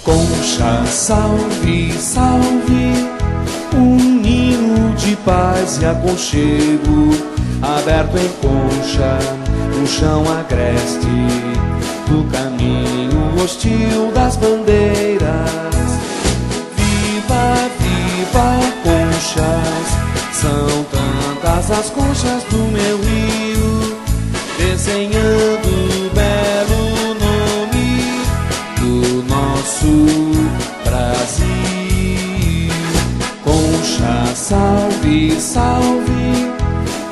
Concha, salve, salve, um ninho de paz e aconchego, aberto em Concha, no chão agreste, do caminho hostil das bandeiras. Viva, viva, conchas, são tantas as conchas do meu rio, desenhando o belo nome do nosso Brasil. Concha, salve, salve,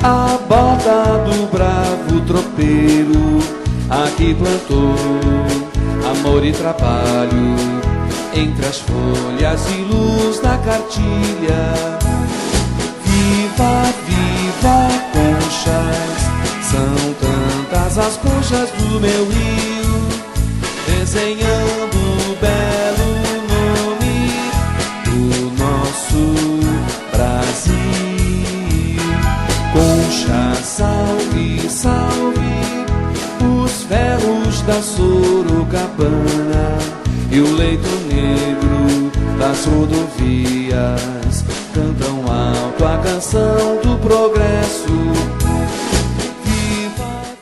a bota do bravo tropeiro, aqui plantou amor e trabalho, entre as folhas e luz da cartilha. Viva, viva, conchas, são tantas as conchas do meu rio, desenhando o belo nome do nosso Brasil. Concha, salve, salve, os ferros da Sorocabana e o leito negro das rodovias cantam alto a canção do progresso. Viva!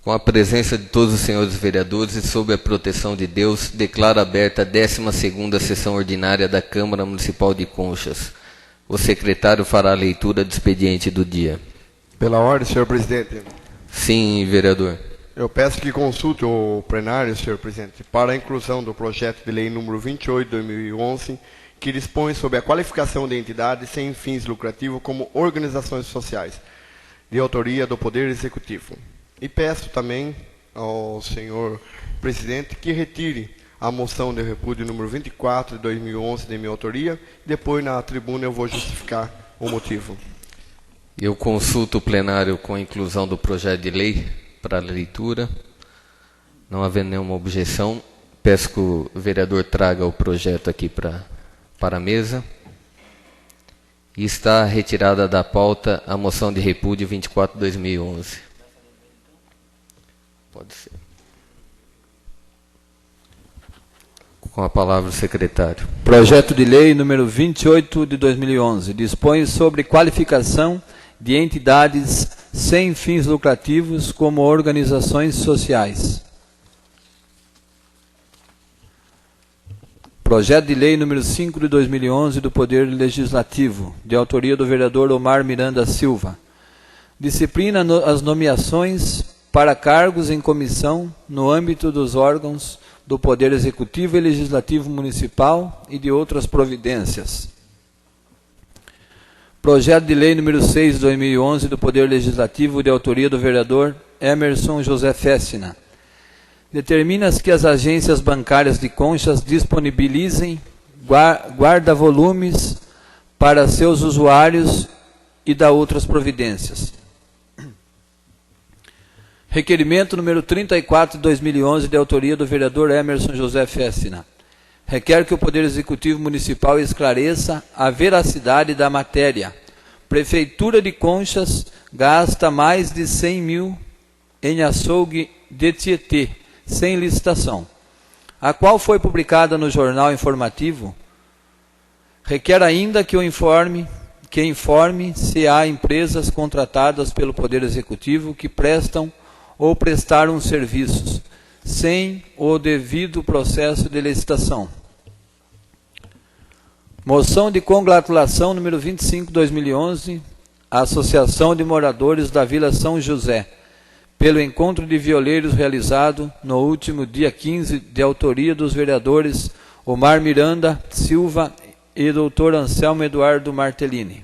Com a presença de todos os senhores vereadores e sob a proteção de Deus, declaro aberta a 12ª sessão ordinária da Câmara Municipal de Conchas. O secretário fará a leitura do expediente do dia. Pela ordem, senhor presidente. Sim, vereador. Eu peço que consulte o plenário, senhor presidente, para a inclusão do projeto de lei número 28 de 2011, que dispõe sobre a qualificação de entidades sem fins lucrativos como organizações sociais, de autoria do Poder Executivo. E peço também ao senhor presidente que retire a moção de repúdio número 24 de 2011 de minha autoria. Depois, na tribuna, eu vou justificar o motivo. Eu consulto o plenário com a inclusão do projeto de lei para a leitura. Não havendo nenhuma objeção, peço que o vereador traga o projeto aqui para a mesa. E está retirada da pauta a moção de repúdio 24 de 2011. Pode ser. Com a palavra o secretário. Projeto de lei número 28 de 2011 dispõe sobre qualificação de entidades sem fins lucrativos como organizações sociais. Projeto de lei número 5 de 2011 do Poder Legislativo, de autoria do vereador Omar Miranda Silva. Disciplina as nomeações para cargos em comissão no âmbito dos órgãos do Poder Executivo e Legislativo Municipal e de outras providências. Projeto de lei número 6 de 2011 do Poder Legislativo, de autoria do vereador Emerson José Fessina. Determina-se que as agências bancárias de Conchas disponibilizem guarda-volumes para seus usuários e dá outras providências. Requerimento número 34 de 2011, de autoria do vereador Emerson José Fessina. Requer que o Poder Executivo Municipal esclareça a veracidade da matéria. Prefeitura de Conchas gasta mais de 100 mil em açougue de Tietê, sem licitação, a qual foi publicada no Jornal Informativo. Requer ainda que informe se há empresas contratadas pelo Poder Executivo que prestam ou prestaram serviços sem o devido processo de licitação. Moção de congratulação número 25 de 2011, a Associação de Moradores da Vila São José, pelo encontro de violeiros realizado no último dia 15, de autoria dos vereadores Omar Miranda Silva e Dr. Anselmo Eduardo Martellini.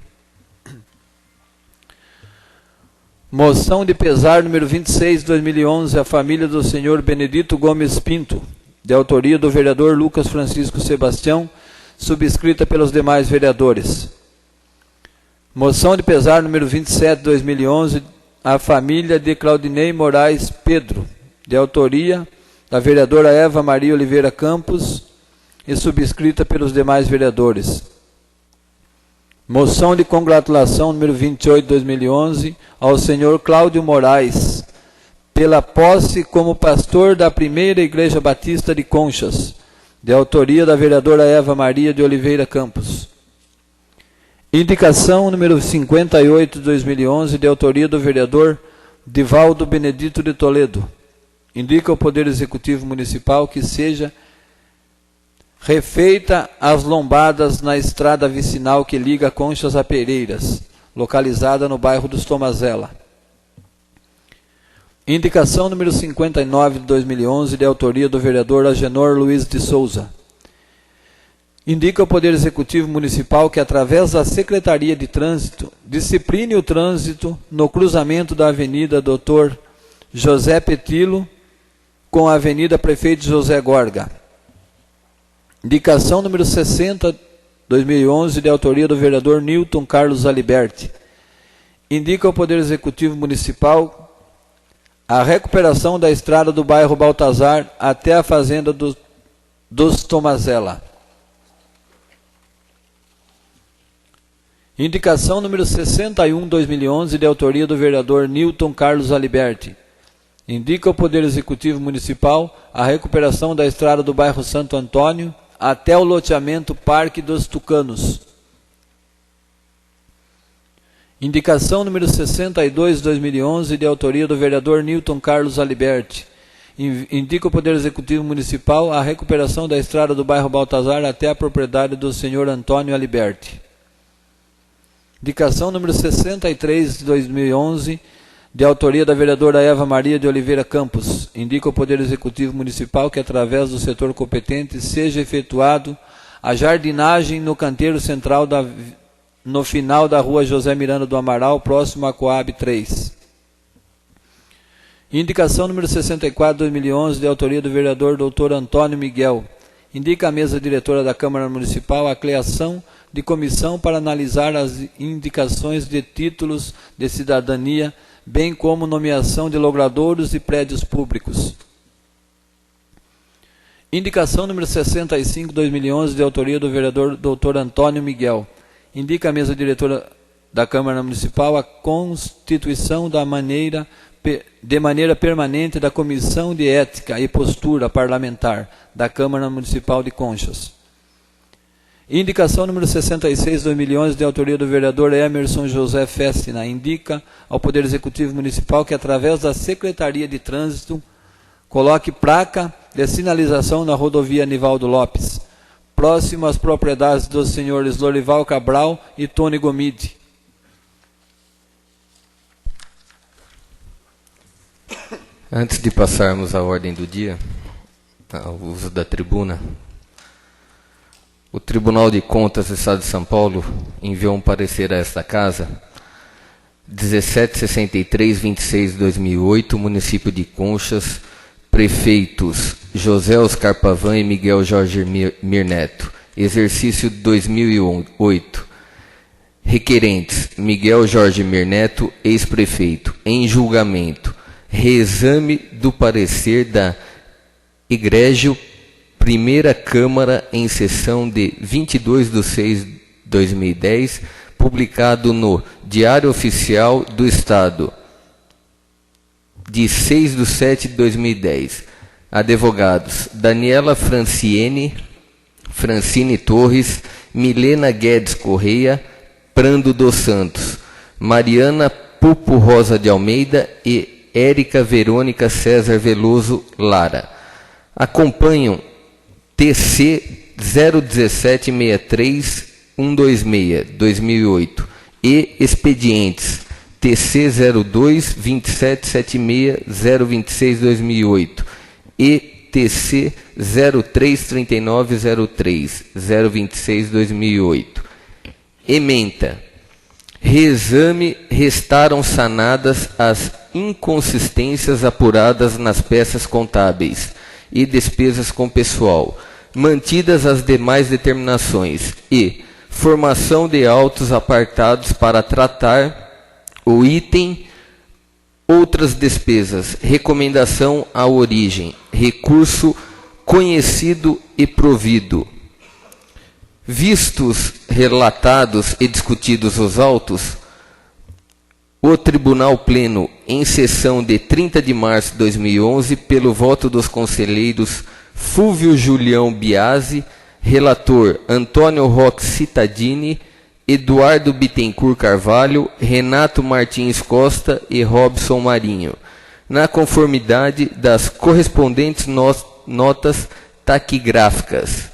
Moção de pesar número 26 de 2011, a família do senhor Benedito Gomes Pinto, de autoria do vereador Lucas Francisco Sebastião, subscrita pelos demais vereadores. Moção de pesar número 27 de 2011, a família de Claudinei Moraes Pedro, de autoria da vereadora Eva Maria Oliveira Campos e subscrita pelos demais vereadores. Moção de congratulação número 28 de 2011 ao senhor Cláudio Moraes pela posse como pastor da Primeira Igreja Batista de Conchas, de autoria da vereadora Eva Maria de Oliveira Campos. Indicação número 58 de 2011, de autoria do vereador Divaldo Benedito de Toledo. Indica o Poder Executivo Municipal que seja refeita as lombadas na estrada vicinal que liga Conchas a Pereiras, localizada no bairro dos Tomazella. Indicação número 59 de 2011, de autoria do vereador Agenor Luiz de Souza. Indica o Poder Executivo Municipal que, através da Secretaria de Trânsito, discipline o trânsito no cruzamento da Avenida Dr. José Petilo com a Avenida Prefeito José Gorga. Indicação número 60, 2011, de autoria do vereador Newton Carlos Aliberti. Indica o Poder Executivo Municipal a recuperação da estrada do bairro Baltazar até a fazenda dos Tomazella. Indicação número 61, 2011, de autoria do vereador Newton Carlos Aliberti. Indica o Poder Executivo Municipal a recuperação da estrada do bairro Santo Antônio até o loteamento Parque dos Tucanos. Indicação número 62, 2011, de autoria do vereador Newton Carlos Aliberti. Indica o Poder Executivo Municipal a recuperação da estrada do bairro Baltazar até a propriedade do senhor Antônio Aliberti. Indicação número 63, de 2011, de autoria da vereadora Eva Maria de Oliveira Campos. Indica o Poder Executivo Municipal que, através do setor competente, seja efetuado a jardinagem no canteiro central no final da rua José Miranda do Amaral, próximo à Coab 3. Indicação número 64, 2011, de autoria do vereador Dr. Antônio Miguel. Indica a mesa diretora da Câmara Municipal a criação de comissão para analisar as indicações de títulos de cidadania, bem como nomeação de logradouros e prédios públicos. Indicação número 65, 2011, de autoria do vereador Dr. Antônio Miguel. Indica a mesa diretora da Câmara Municipal a constituição de maneira permanente da Comissão de Ética e Postura Parlamentar da Câmara Municipal de Conchas. Indicação número 66, 2011, de autoria do vereador Emerson José Fessina. Indica ao Poder Executivo Municipal que, através da Secretaria de Trânsito, coloque placa de sinalização na rodovia Nivaldo Lopes, próximo às propriedades dos senhores Lorival Cabral e Tony Gomide. Antes de passarmos à ordem do dia, ao uso da tribuna, o Tribunal de Contas do Estado de São Paulo enviou um parecer a esta Casa, 1763-26/2008, município de Conchas, prefeitos José Oscar Pavan e Miguel Jorge Mir Neto, exercício 2008. Requerentes: Miguel Jorge Mir Neto, ex-prefeito, em julgamento. Reexame do parecer da Egrégio Primeira Câmara em sessão de 22/6/2010, publicado no Diário Oficial do Estado, de 6/7/2010. Advogados: Daniela Francine Torres, Milena Guedes Correia, Prando dos Santos, Mariana Pupo Rosa de Almeida e Érica Verônica César Veloso Lara. Acompanham TC 01763-126-2008 e expedientes TC 02-2776-026-2008 e TC 033903-026-2008. Ementa: reexame, restaram sanadas as inconsistências apuradas nas peças contábeis e despesas com pessoal, mantidas as demais determinações, e formação de autos apartados para tratar o item outras despesas, recomendação à origem, recurso conhecido e provido. Vistos, relatados e discutidos os autos, O Tribunal Pleno, em sessão de 30 de março de 2011, pelo voto dos conselheiros Fúvio Julião Biasi, relator Antônio Roque Cittadini, Eduardo Bittencourt Carvalho, Renato Martins Costa e Robson Marinho, na conformidade das correspondentes notas taquigráficas,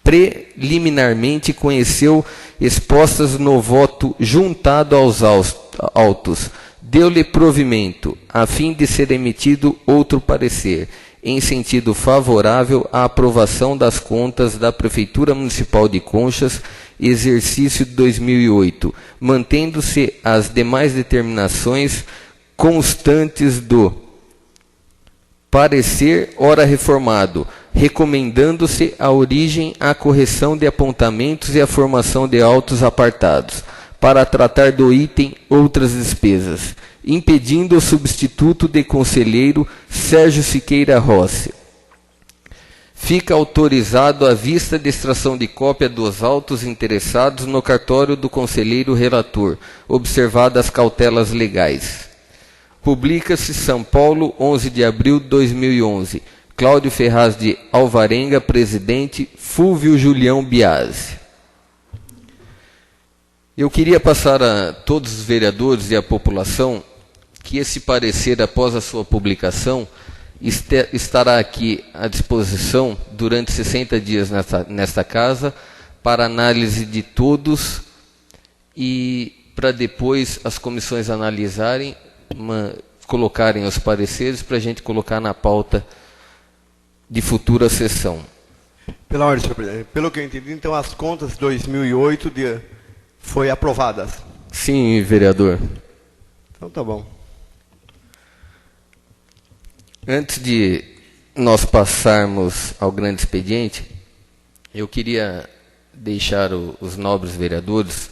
preliminarmente conheceu expostas no voto juntado aos autos, deu-lhe provimento, a fim de ser emitido outro parecer, em sentido favorável à aprovação das contas da Prefeitura Municipal de Conchas, exercício de 2008, mantendo-se as demais determinações constantes do parecer ora reformado, recomendando-se a origem, a correção de apontamentos e a formação de autos apartados, para tratar do item outras despesas, impedindo o substituto de conselheiro Sérgio Siqueira Rossi. Fica autorizado a vista de extração de cópia dos autos interessados no cartório do conselheiro relator, observadas as cautelas legais. Publica-se São Paulo, 11 de abril de 2011. Cláudio Ferraz de Alvarenga, presidente, Fúvio Julião Biasi. Eu queria passar a todos os vereadores e a população que esse parecer, após a sua publicação, estará aqui à disposição durante 60 dias nesta casa, para análise de todos e para depois as comissões analisarem, colocarem os pareceres para a gente colocar na pauta de futura sessão. Pela ordem, senhor presidente. Pelo que eu entendi, então as contas de 2008 foi aprovadas. Sim, vereador. Então tá bom. Antes de nós passarmos ao grande expediente, eu queria deixar os nobres vereadores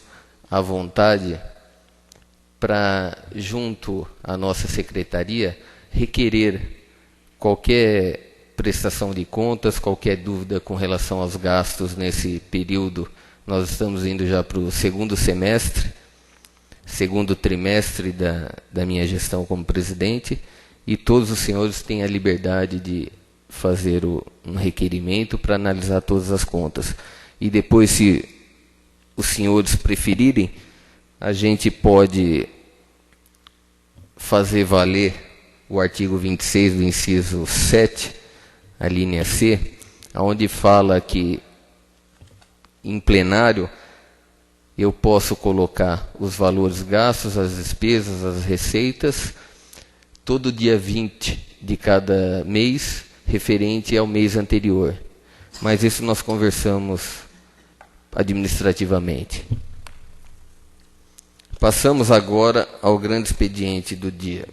à vontade para, junto à nossa secretaria, requerer qualquer prestação de contas, qualquer dúvida com relação aos gastos nesse período. Nós estamos indo já para o segundo trimestre da minha gestão como presidente, e todos os senhores têm a liberdade de fazer um requerimento para analisar todas as contas. E depois, se os senhores preferirem, a gente pode fazer valer o artigo 26 do inciso 7, a linha C, onde fala que em plenário eu posso colocar os valores gastos, as despesas, as receitas, todo dia 20 de cada mês, referente ao mês anterior. Mas isso nós conversamos administrativamente. Passamos agora ao grande expediente do dia.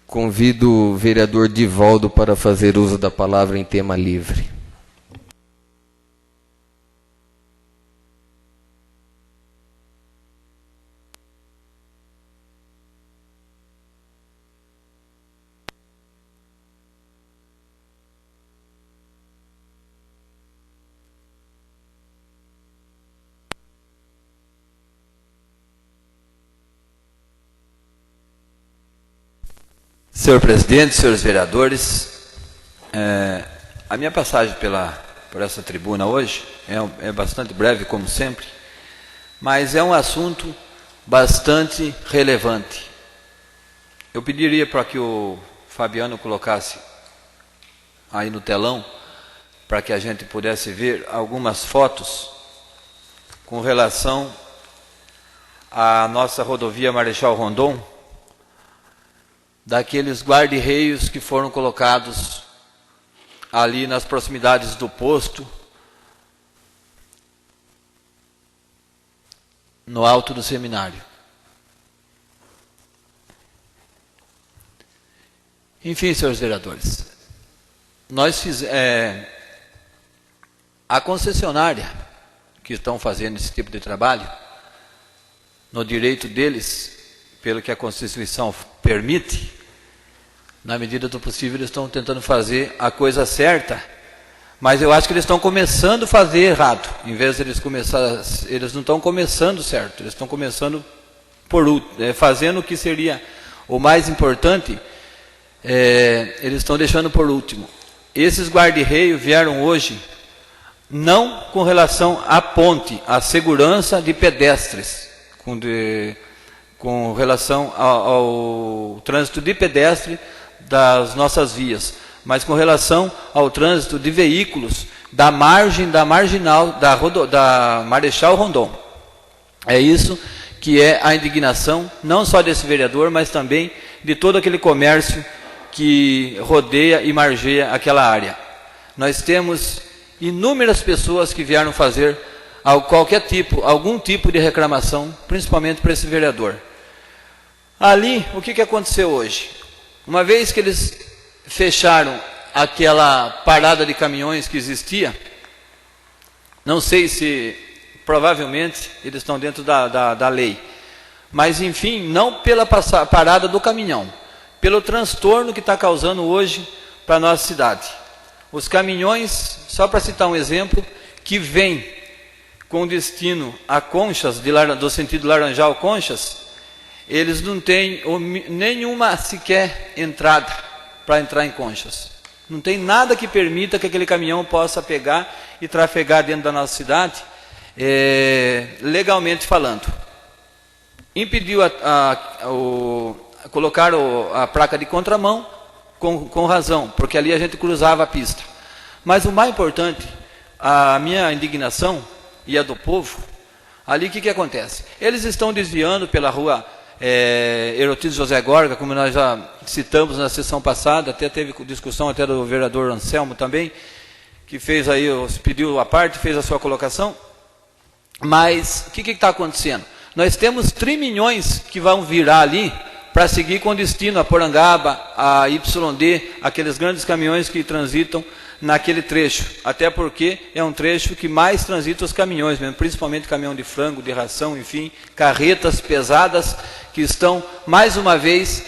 Convido o vereador Divaldo para fazer uso da palavra em tema livre. Senhor presidente, senhores vereadores, a minha passagem por essa tribuna hoje é bastante breve, como sempre, mas é um assunto bastante relevante. Eu pediria para que o Fabiano colocasse aí no telão, para que a gente pudesse ver algumas fotos com relação à nossa rodovia Marechal Rondon, daqueles guarda-reios que foram colocados ali nas proximidades do posto, no alto do seminário. Enfim, senhores vereadores, a concessionária que estão fazendo esse tipo de trabalho, no direito deles, pelo que a Constituição permite, na medida do possível, eles estão tentando fazer a coisa certa, Mas eu acho que eles estão começando a fazer errado. Em vez de eles começar, eles não estão começando certo. Eles estão começando fazendo o que seria o mais importante. Eles estão deixando por último. Esses guarda-reio vieram hoje não com relação à ponte, à segurança de pedestres, com relação ao trânsito de pedestre das nossas vias, mas com relação ao trânsito de veículos da margem da marginal da Marechal Rondon. É isso que é a indignação, não só desse vereador, mas também de todo aquele comércio que rodeia e margeia aquela área. Nós temos inúmeras pessoas que vieram fazer algum tipo de reclamação, principalmente para esse vereador. Ali, o que aconteceu hoje? Uma vez que eles fecharam aquela parada de caminhões que existia, não sei se, provavelmente, eles estão dentro da lei, mas enfim, não pela parada do caminhão, pelo transtorno que está causando hoje para a nossa cidade. Os caminhões, só para citar um exemplo, que vêm com destino a Conchas, do sentido Laranjal-Conchas, eles não têm nenhuma sequer entrada para entrar em Conchas. Não tem nada que permita que aquele caminhão possa pegar e trafegar dentro da nossa cidade, legalmente falando. Impediu colocar a placa de contramão, com razão, porque ali a gente cruzava a pista. Mas o mais importante, a minha indignação e a do povo, ali o que acontece? Eles estão desviando pela rua Herotides José Gorga, como nós já citamos na sessão passada, até teve discussão até do vereador Anselmo também, que fez aí, pediu a parte, fez a sua colocação. Mas o que está acontecendo? Nós temos trimilhões que vão virar ali para seguir com destino a Porangaba, a YD, aqueles grandes caminhões que transitam naquele trecho, até porque é um trecho que mais transita os caminhões, mesmo, principalmente caminhão de frango, de ração, enfim, carretas pesadas que estão, mais uma vez,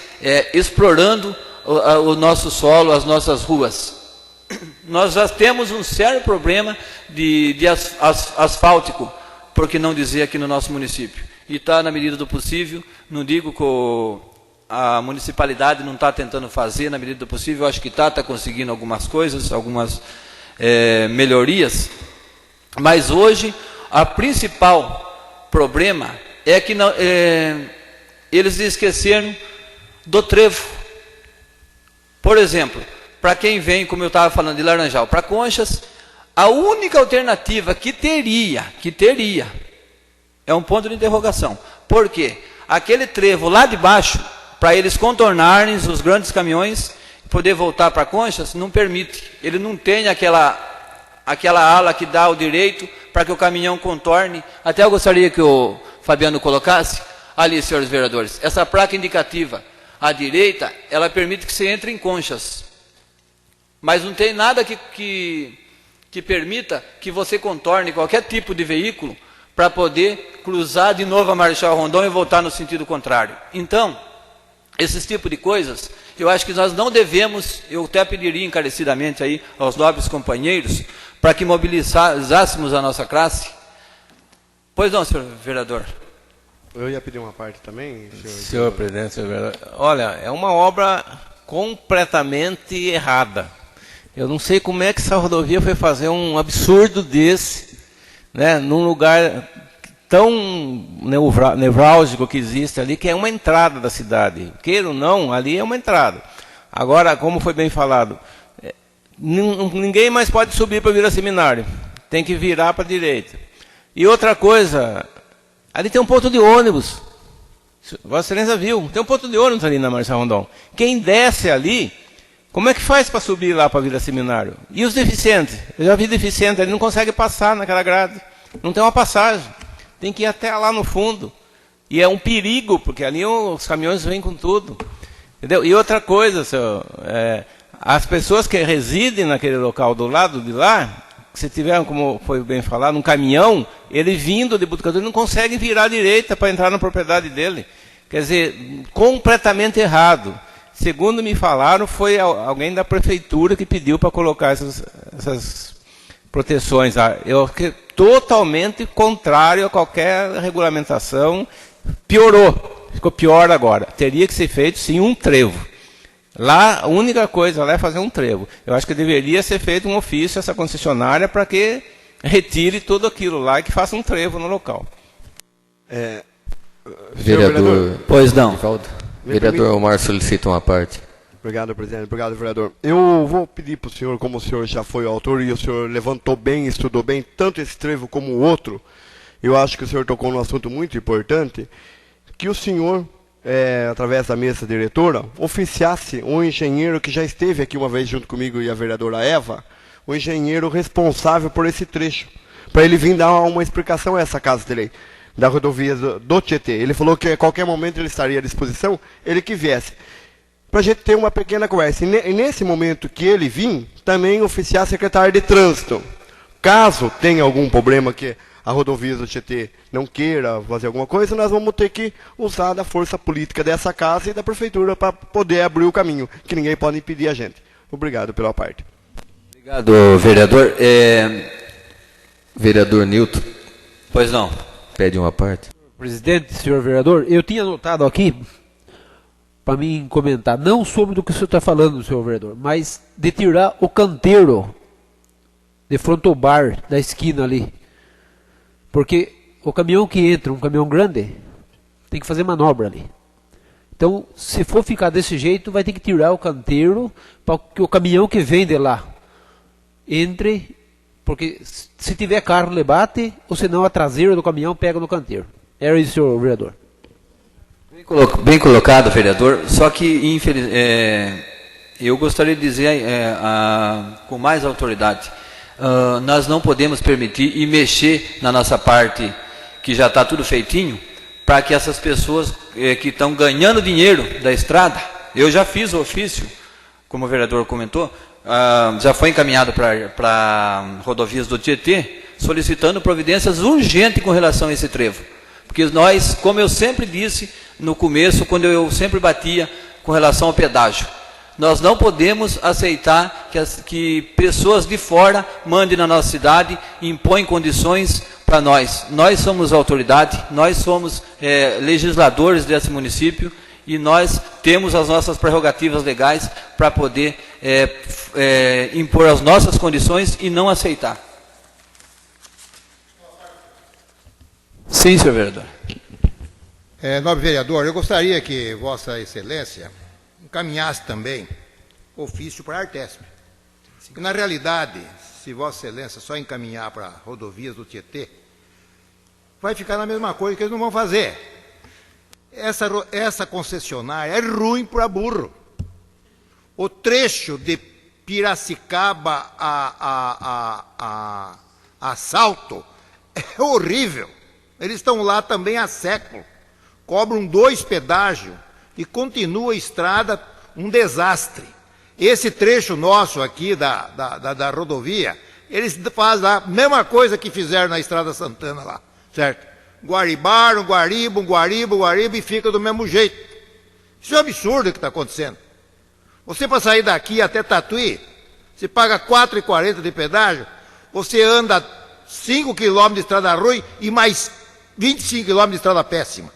explorando o nosso solo, as nossas ruas. Nós já temos um sério problema de asfáltico, por que não dizer aqui no nosso município. E está na medida do possível, não digo que a municipalidade não está tentando fazer na medida do possível, eu acho que está conseguindo algumas coisas, algumas melhorias, mas hoje o principal problema é que eles esqueceram do trevo. Por exemplo, para quem vem, como eu estava falando, de Laranjal para Conchas, a única alternativa que teria é um ponto de interrogação. Por quê? Aquele trevo lá de baixo, para eles contornarem os grandes caminhões e poder voltar para Conchas, não permite. Ele não tem aquela ala que dá o direito para que o caminhão contorne. Até eu gostaria que o Fabiano colocasse ali, senhores vereadores, essa placa indicativa à direita, ela permite que você entre em Conchas. Mas não tem nada que permita que você contorne qualquer tipo de veículo para poder cruzar de novo a Marechal Rondon e voltar no sentido contrário. Então, esses tipos de coisas, eu acho que nós não devemos, eu até pediria encarecidamente aí aos nobres companheiros, para que mobilizássemos a nossa classe. Pois não, senhor vereador. Eu ia pedir uma parte também, senhor presidente, senhor vereador. Olha, é uma obra completamente errada. Eu não sei como é que essa rodovia foi fazer um absurdo desse, né, num lugar tão nevrálgico que existe ali, que é uma entrada da cidade. Queira ou não, ali é uma entrada. Agora, como foi bem falado, ninguém mais pode subir para virar seminário. Tem que virar para a direita. E outra coisa, ali tem um ponto de ônibus. Vossa Excelência viu, tem um ponto de ônibus ali na Marechal Rondon. Quem desce ali, como é que faz para subir lá para virar seminário? E os deficientes? Eu já vi deficiente, ele não consegue passar naquela grade. Não tem uma passagem. Tem que ir até lá no fundo. E é um perigo, porque ali os caminhões vêm com tudo. Entendeu? E outra coisa, senhor, as pessoas que residem naquele local do lado de lá, se tiver, como foi bem falado, um caminhão, ele vindo de Botucatu, ele não consegue virar à direita para entrar na propriedade dele. Quer dizer, completamente errado. Segundo me falaram, foi alguém da prefeitura que pediu para colocar essas proteções. Eu fiquei totalmente contrário a qualquer regulamentação. Piorou, ficou pior agora. Teria que ser feito, sim, um trevo. Lá, a única coisa lá é fazer um trevo. Eu acho que deveria ser feito um ofício a essa concessionária para que retire tudo aquilo lá e que faça um trevo no local. Vereador, pois não. Vereador Omar solicita uma parte. Obrigado, presidente. Obrigado, vereador. Eu vou pedir para o senhor, como o senhor já foi o autor e o senhor levantou bem, estudou bem, tanto esse trevo como o outro, eu acho que o senhor tocou num assunto muito importante, que o senhor, através da mesa diretora, oficiasse um engenheiro que já esteve aqui uma vez junto comigo e a vereadora Eva, o engenheiro responsável por esse trecho, para ele vir dar uma explicação a essa casa de lei, da rodovia do Tietê. Ele falou que a qualquer momento ele estaria à disposição, ele que viesse, para a gente ter uma pequena conversa. E nesse momento que ele vir, também oficiar a secretária de trânsito. Caso tenha algum problema que a rodovia do Tietê não queira fazer alguma coisa, nós vamos ter que usar da força política dessa casa e da prefeitura para poder abrir o caminho, que ninguém pode impedir a gente. Obrigado pela parte. Obrigado, vereador. Vereador Nilton. Pois não. Pede uma parte. Presidente, senhor vereador, eu tinha anotado aqui para mim comentar, não sobre do que o senhor está falando, senhor vereador, mas de tirar o canteiro de frente ao bar da esquina ali. Porque o caminhão que entra, um caminhão grande, tem que fazer manobra ali. Então, se for ficar desse jeito, vai ter que tirar o canteiro para que o caminhão que vem de lá entre, porque se tiver carro, ele bate, ou senão a traseira do caminhão pega no canteiro. Era isso, senhor vereador. Bem colocado, vereador. Só que, eu gostaria de dizer com mais autoridade, nós não podemos permitir e mexer na nossa parte, que já está tudo feitinho, para que essas pessoas que estão ganhando dinheiro da estrada, eu já fiz o ofício, como o vereador comentou, já foi encaminhado para rodovias do Tietê, solicitando providências urgentes com relação a esse trevo. Porque nós, como eu sempre disse no começo, quando eu sempre batia com relação ao pedágio, nós não podemos aceitar que pessoas de fora mandem na nossa cidade e impõem condições para nós. Nós somos autoridade, nós somos legisladores desse município e nós temos as nossas prerrogativas legais para poder impor as nossas condições e não aceitar. Sim, senhor vereador. Nobre vereador, eu gostaria que Vossa Excelência encaminhasse também ofício para a Artesp. Porque, na realidade, se Vossa Excelência só encaminhar para rodovias do Tietê, vai ficar na mesma coisa que eles não vão fazer. Essa concessionária é ruim para burro. O trecho de Piracicaba a Salto é horrível. Eles estão lá também há século. Cobram 2 pedágios e continua a estrada um desastre. Esse trecho nosso aqui da rodovia, eles fazem lá a mesma coisa que fizeram na Estrada Santana lá, certo? Guaribaram, guariba e fica do mesmo jeito. Isso é um absurdo o que está acontecendo. Você, para sair daqui até Tatuí, você paga R$ 4,40 de pedágio, você anda 5 quilômetros de estrada ruim e mais 25 quilômetros de estrada péssima.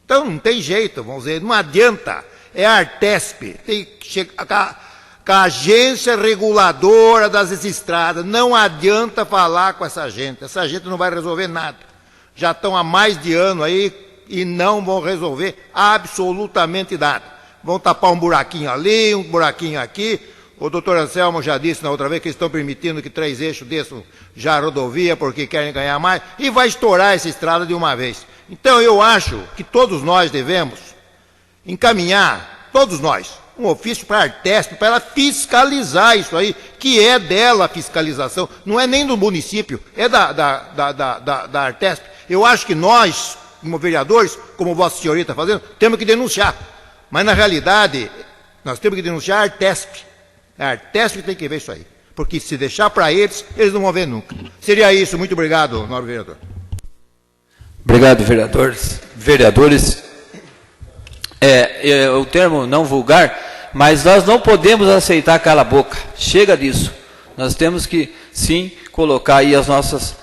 Então não tem jeito, vamos dizer, não adianta. É a Artesp, tem que chegar com a agência reguladora das estradas. Não adianta falar com essa gente não vai resolver nada. Já estão há mais de ano aí e não vão resolver absolutamente nada. Vão tapar um buraquinho ali, um buraquinho aqui. O doutor Anselmo já disse na outra vez que eles estão permitindo que 3 eixos desçam já a rodovia porque querem ganhar mais, e vai estourar essa estrada de uma vez. Então eu acho que todos nós devemos encaminhar, todos nós, um ofício para a Artesp, para ela fiscalizar isso aí, que é dela a fiscalização, não é nem do município, é da Artesp. Eu acho que nós, como vereadores, como Vossa Senhoria está fazendo, temos que denunciar. Mas na realidade, nós temos que denunciar a Artesp. A Artesp tem que ver isso aí. Porque se deixar para eles, eles não vão ver nunca. Seria isso. Muito obrigado, nobre vereador. Obrigado, vereadores. O termo não vulgar, mas nós não podemos aceitar cala a boca. Chega disso. Nós temos que, sim, colocar aí as nossas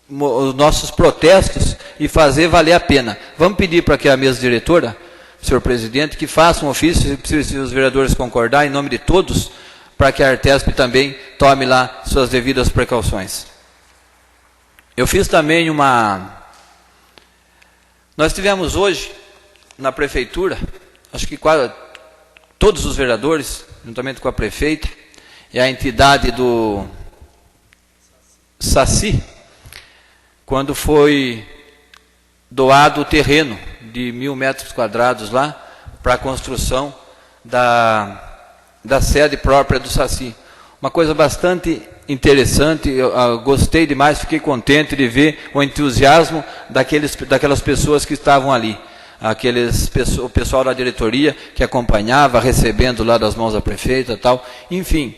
os nossos protestos e fazer valer a pena. Vamos pedir para que a mesa diretora, senhor presidente, que faça um ofício, se os vereadores concordarem, em nome de todos, para que a Artesp também tome lá suas devidas precauções. Eu fiz também Nós tivemos hoje, na prefeitura, acho que quase todos os vereadores, juntamente com a prefeita, e a entidade do Saci, quando foi doado o terreno de 1.000 metros quadrados lá, para a construção da sede própria do Saci. Uma coisa bastante interessante, eu gostei demais, fiquei contente de ver o entusiasmo daquelas pessoas que estavam ali. O pessoal da diretoria que acompanhava, recebendo lá das mãos da prefeita e tal. Enfim,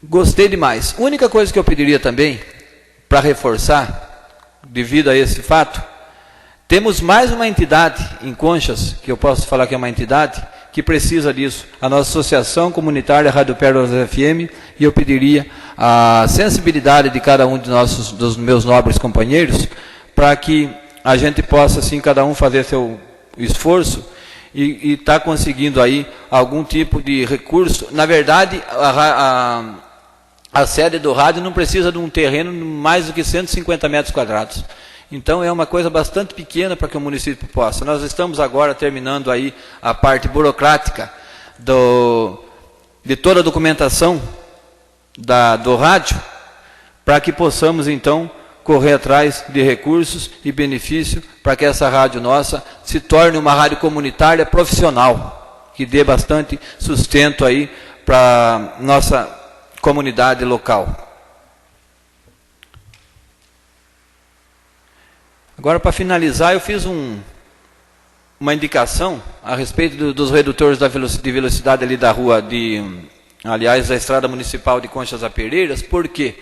gostei demais. A única coisa que eu pediria também, para reforçar, devido a esse fato, temos mais uma entidade em Conchas, que eu posso falar que é uma entidade, que precisa disso, a nossa Associação Comunitária Rádio Pérolas FM, e eu pediria a sensibilidade de cada um dos meus nobres companheiros, para que a gente possa, assim, cada um fazer seu esforço e tá conseguindo aí algum tipo de recurso. Na verdade, a sede do rádio não precisa de um terreno mais do que 150 metros quadrados. Então é uma coisa bastante pequena para que o município possa. Nós estamos agora terminando aí a parte burocrática de toda a documentação do rádio, para que possamos então correr atrás de recursos e benefício para que essa rádio nossa se torne uma rádio comunitária profissional, que dê bastante sustento aí para nossa comunidade local. Agora, para finalizar, eu fiz uma indicação a respeito dos redutores de velocidade ali da rua aliás, da estrada municipal de Conchas a Pereiras. Por quê?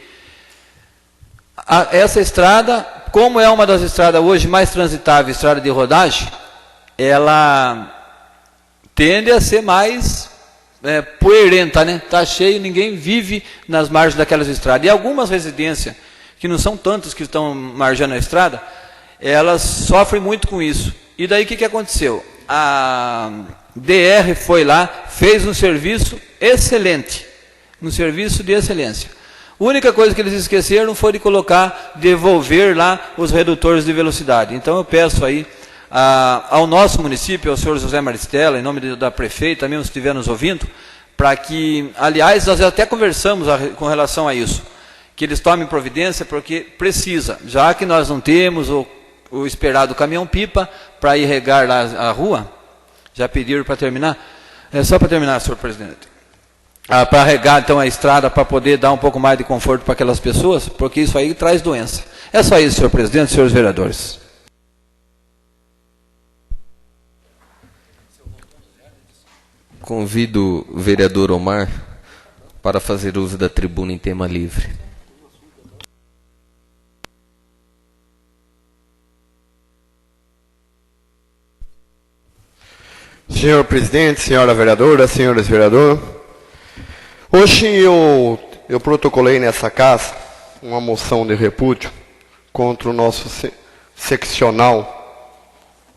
Essa estrada, como é uma das estradas hoje mais transitáveis, estrada de rodagem, ela tende a ser mais poeirenta, né? Está cheio, ninguém vive nas margens daquelas estradas. E algumas residências, que não são tantas que estão margeando a estrada, elas sofrem muito com isso. E daí o que aconteceu? A DR foi lá, fez um serviço excelente, um serviço de excelência. A única coisa que eles esqueceram foi de devolver lá os redutores de velocidade. Então eu peço aí ao nosso município, ao senhor José Maristella, em nome da prefeita, mesmo se estiver nos ouvindo, para que, aliás, nós até conversamos com relação a isso, que eles tomem providência, porque precisa, já que nós não temos o esperado caminhão-pipa para ir regar lá a rua. Já pediram para terminar? Só para terminar, senhor presidente. Para regar, então, a estrada, para poder dar um pouco mais de conforto para aquelas pessoas, porque isso aí traz doença. É só isso, senhor presidente, senhores vereadores. Convido o vereador Omar para fazer uso da tribuna em tema livre. Senhor presidente, senhora vereadora, senhores vereadores, hoje eu protocolei nessa casa uma moção de repúdio contra o nosso seccional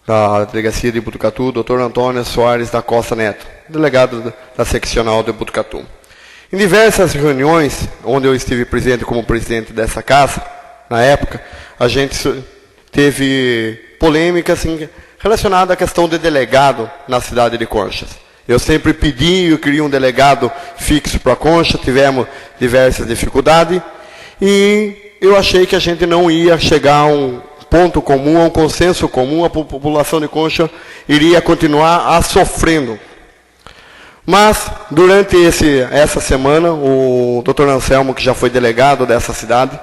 da Delegacia de Botucatu, Dr. Antônio Soares da Costa Neto, delegado da seccional de Botucatu. Em diversas reuniões, onde eu estive presente como presidente dessa casa, na época, a gente teve polêmica assim, relacionada à questão de delegado na cidade de Conchas. Eu sempre pedi, eu queria um delegado fixo para Conchas, tivemos diversas dificuldades, e eu achei que a gente não ia chegar a um ponto comum, a um consenso comum, a população de Conchas iria continuar sofrendo. Mas, durante essa semana, o Dr. Anselmo, que já foi delegado dessa cidade,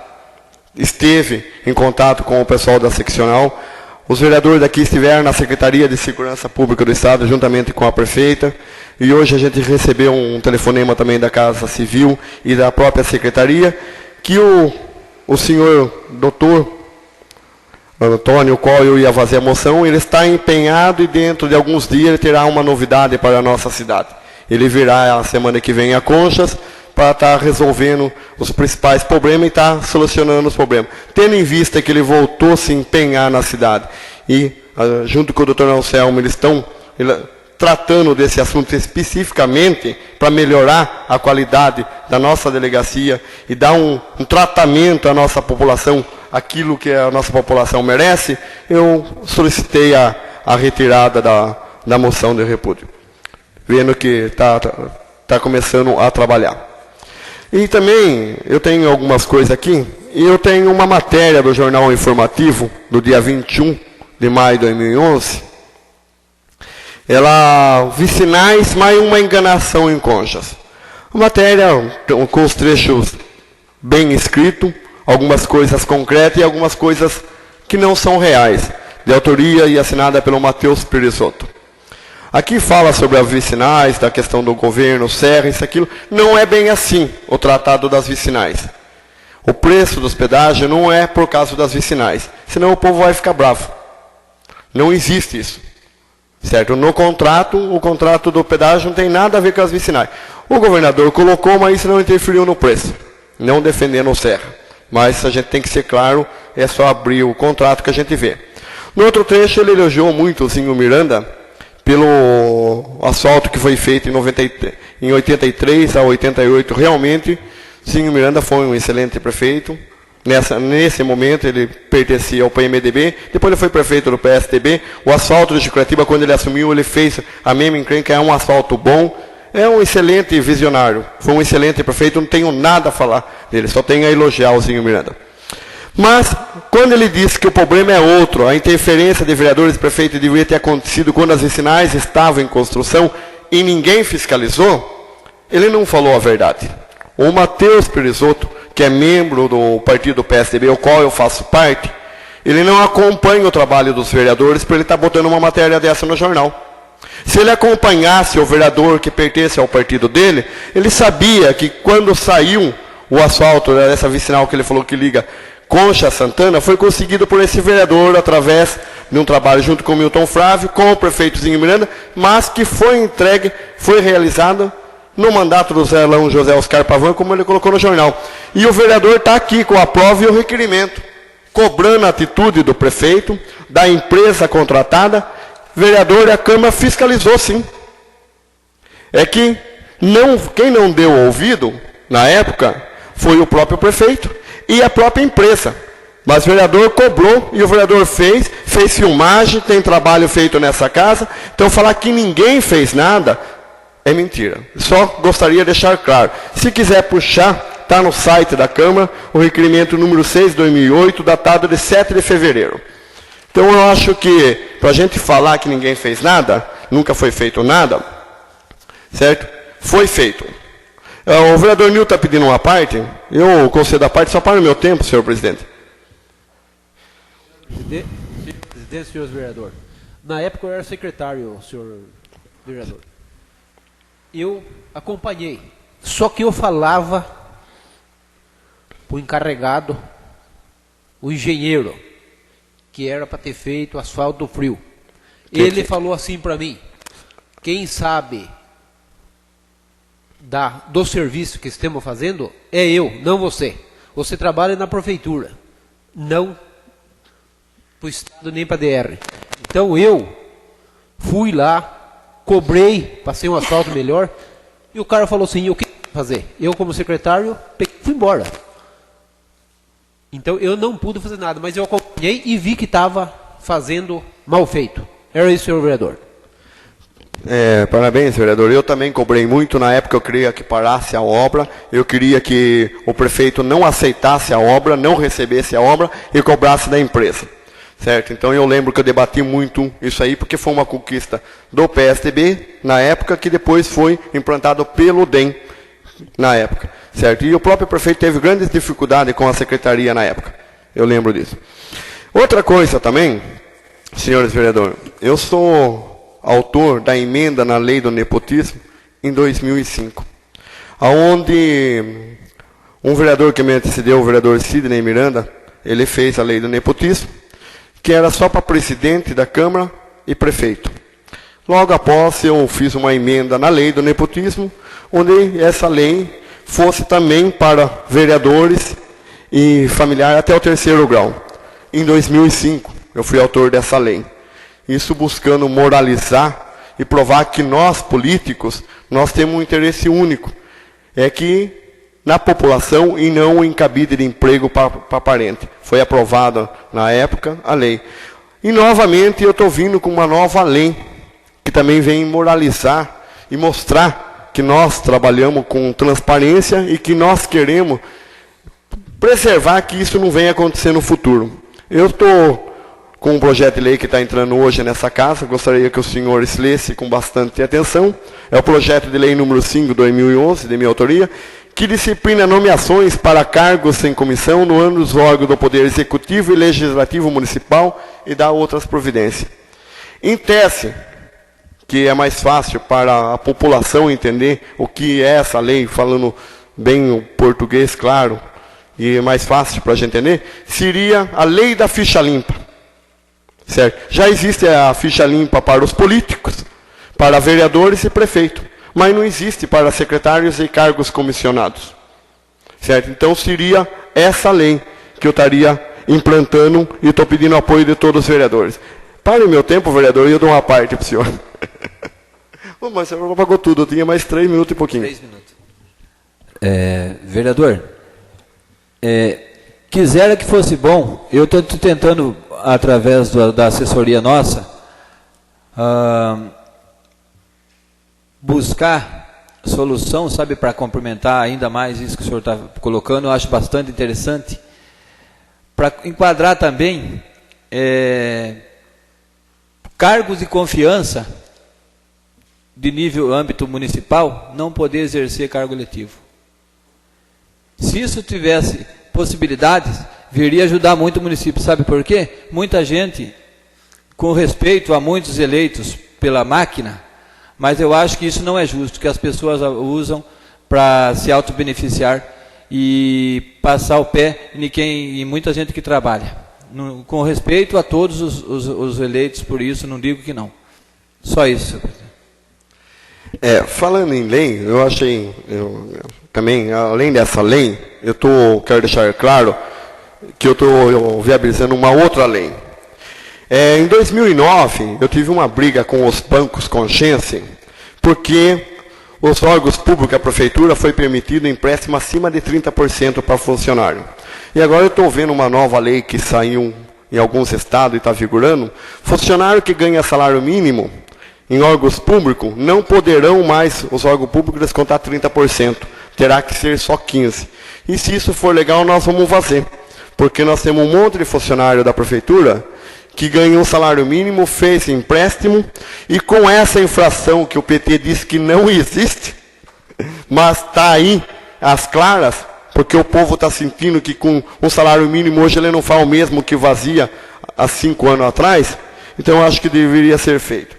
esteve em contato com o pessoal da seccional. Os vereadores daqui estiveram na Secretaria de Segurança Pública do Estado, juntamente com a prefeita, e hoje a gente recebeu um telefonema também da Casa Civil e da própria Secretaria, que o senhor doutor Antônio, o qual eu ia fazer a moção, ele está empenhado e dentro de alguns dias ele terá uma novidade para a nossa cidade. Ele virá a semana que vem a Conchas para estar resolvendo os principais problemas e estar solucionando os problemas. Tendo em vista que ele voltou a se empenhar na cidade e, junto com o Dr. Anselmo, eles estão tratando desse assunto especificamente para melhorar a qualidade da nossa delegacia e dar um tratamento à nossa população, aquilo que a nossa população merece, eu solicitei a retirada da moção de repúdio, vendo que está começando a trabalhar. E também, eu tenho algumas coisas aqui, e eu tenho uma matéria do Jornal Informativo, do dia 21 de maio de 2011, vicinais, mais uma enganação em Conchas. A matéria com os trechos bem escritos, algumas coisas concretas e algumas coisas que não são reais, de autoria e assinada pelo Matheus Perisotto. Aqui fala sobre as vicinais, da questão do governo, serra, isso, aquilo. Não é bem assim o tratado das vicinais. O preço dos pedágios não é por causa das vicinais, senão o povo vai ficar bravo. Não existe isso. Certo? No contrato, o contrato do pedágio não tem nada a ver com as vicinais. O governador colocou, mas isso não interferiu no preço. Não defendendo o serra. Mas a gente tem que ser claro, é só abrir o contrato que a gente vê. No outro trecho, ele elogiou muito o Zinho Miranda pelo asfalto que foi feito em 83 a 88. Realmente, Zinho Miranda foi um excelente prefeito. Nesse momento, ele pertencia ao PMDB. Depois, ele foi prefeito do PSDB. O asfalto de Jucuratiba, quando ele assumiu, ele fez a mesma encrenca. É um asfalto bom. É um excelente visionário. Foi um excelente prefeito. Não tenho nada a falar dele. Só tenho a elogiar o Zinho Miranda. Mas, quando ele disse que o problema é outro, a interferência de vereadores e prefeitos deveria ter acontecido quando as vicinais estavam em construção e ninguém fiscalizou, ele não falou a verdade. O Matheus Perisotto, que é membro do partido PSDB, ao qual eu faço parte, ele não acompanha o trabalho dos vereadores para ele estar botando uma matéria dessa no jornal. Se ele acompanhasse o vereador que pertence ao partido dele, ele sabia que quando saiu o asfalto dessa vicinal que ele falou que liga Concha Santana, foi conseguido por esse vereador através de um trabalho junto com o Milton Frávio, com o prefeito Zinho Miranda, mas que foi entregue, foi realizado no mandato do Zé Lão José Oscar Pavan, como ele colocou no jornal. E o vereador está aqui com a prova e o requerimento, cobrando a atitude do prefeito, da empresa contratada. Vereador e a Câmara fiscalizou, sim. É que quem não deu ouvido, na época, foi o próprio prefeito e a própria empresa. Mas o vereador cobrou e o vereador fez filmagem, tem trabalho feito nessa casa. Então, falar que ninguém fez nada é mentira. Só gostaria de deixar claro. Se quiser puxar, está no site da Câmara, o requerimento número 6 de 2008, datado de 7 de fevereiro. Então, eu acho que, para a gente falar que ninguém fez nada, nunca foi feito nada, certo? Foi feito. O vereador Nil está pedindo uma parte, eu concedo a parte só para o meu tempo, senhor presidente. Presidente, senhor vereador. Na época eu era secretário, senhor vereador. Eu acompanhei, só que eu falava para o encarregado, o engenheiro, que era para ter feito asfalto frio. Ele falou assim para mim: quem sabe do serviço que estamos fazendo é eu, não você. Você trabalha na prefeitura, não para o Estado nem para a DR. Então eu fui lá, cobrei, passei um asfalto melhor, e o cara falou assim: o que fazer? Eu, como secretário, fui embora. Então eu não pude fazer nada, mas eu acompanhei e vi que estava fazendo mal feito. Era isso, senhor vereador. Parabéns, vereador. Eu também cobrei muito. Na época eu queria que parasse a obra. Eu queria que o prefeito não aceitasse a obra, não recebesse a obra e cobrasse da empresa. Certo? Então eu lembro que eu debati muito isso aí, porque foi uma conquista do PSDB, na época, que depois foi implantado pelo DEM, na época. Certo? E o próprio prefeito teve grandes dificuldades com a secretaria na época. Eu lembro disso. Outra coisa também, senhores vereadores, eu sou autor da emenda na lei do nepotismo em 2005, onde um vereador que me antecedeu, o vereador Sidney Miranda, ele fez a lei do nepotismo, que era só para presidente da Câmara e prefeito. Logo após, eu fiz uma emenda na lei do nepotismo, onde essa lei fosse também para vereadores e familiar até o 3º grau. Em 2005, eu fui autor dessa lei. Isso buscando moralizar e provar que nós, políticos, nós temos um interesse único. É que na população e não em cabide de emprego para parente. Foi aprovada na época a lei. E novamente eu estou vindo com uma nova lei, que também vem moralizar e mostrar que nós trabalhamos com transparência e que nós queremos preservar que isso não venha acontecer no futuro. Eu estou com um projeto de lei que está entrando hoje nessa casa, gostaria que os senhores lessem com bastante atenção. É o projeto de lei número 5, 2011, de minha autoria, que disciplina nomeações para cargos sem comissão no âmbito dos órgãos do Poder Executivo e Legislativo Municipal e dá outras providências. Em tese, que é mais fácil para a população entender o que é essa lei, falando bem o português, claro, e é mais fácil para a gente entender, seria a lei da ficha limpa. Certo? Já existe a ficha limpa para os políticos, para vereadores e prefeitos, mas não existe para secretários e cargos comissionados. Certo? Então seria essa lei que eu estaria implantando e estou pedindo apoio de todos os vereadores. Para o meu tempo, vereador, eu dou uma parte para o senhor. Bom, mas o senhor pagou tudo, eu tinha mais 3 minutos e pouquinho. 3 minutos. Vereador, quisera que fosse bom, eu estou tentando, através da assessoria nossa, buscar solução, sabe, para complementar ainda mais isso que o senhor está colocando, eu acho bastante interessante, para enquadrar também cargos de confiança de nível âmbito municipal não poder exercer cargo eletivo. Se isso tivesse possibilidades, viria ajudar muito o município. Sabe por quê? Muita gente, com respeito a muitos eleitos pela máquina, mas eu acho que isso não é justo, que as pessoas usam para se autobeneficiar e passar o pé em muita gente que trabalha. Com respeito a todos os eleitos, por isso não digo que não. Só isso. Falando em lei, eu achei, também, além dessa lei, quero deixar claro que eu estou viabilizando uma outra lei. Em 2009, eu tive uma briga com os bancos Consciência, porque os órgãos públicos, a prefeitura, foi permitido empréstimo acima de 30% para funcionário. E agora eu estou vendo uma nova lei que saiu em alguns estados e está vigorando. Funcionário que ganha salário mínimo em órgãos públicos, não poderão mais os órgãos públicos descontar 30%. Terá que ser só 15%. E se isso for legal, nós vamos fazer. Porque nós temos um monte de funcionário da prefeitura que ganhou um salário mínimo, fez empréstimo, e com essa inflação que o PT disse que não existe, mas está aí, às claras, porque o povo está sentindo que com um salário mínimo hoje ele não faz o mesmo que fazia há 5 anos atrás, então eu acho que deveria ser feito.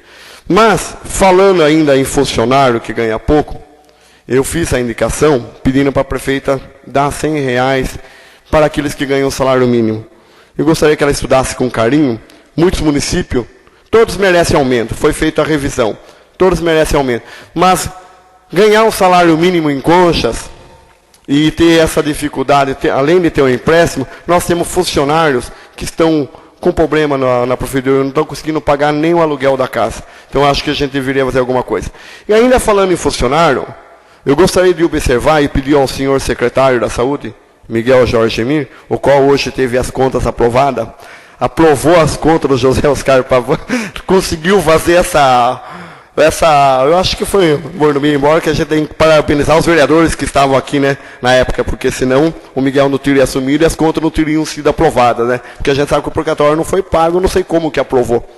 Mas, falando ainda em funcionário que ganha pouco, eu fiz a indicação pedindo para a prefeita dar R$100 para aqueles que ganham o salário mínimo. Eu gostaria que ela estudasse com carinho. Muitos municípios, todos merecem aumento. Foi feita a revisão. Todos merecem aumento. Mas ganhar um salário mínimo em Conchas e ter essa dificuldade, além de ter um empréstimo, nós temos funcionários que estão com problema na prefeitura, não estão conseguindo pagar nem o aluguel da casa. Então acho que a gente deveria fazer alguma coisa. E ainda falando em funcionário, eu gostaria de observar e pedir ao senhor secretário da Saúde, Miguel Jorge Emir, o qual hoje teve as contas aprovadas, aprovou as contas do José Oscar Pavão, conseguiu fazer essa, eu acho que foi mordomia, embora que a gente tem que parabenizar os vereadores que estavam aqui, né, na época, porque senão o Miguel não teria assumido e as contas não teriam sido aprovadas, né, porque a gente sabe que o precatório não foi pago, não sei como que aprovou,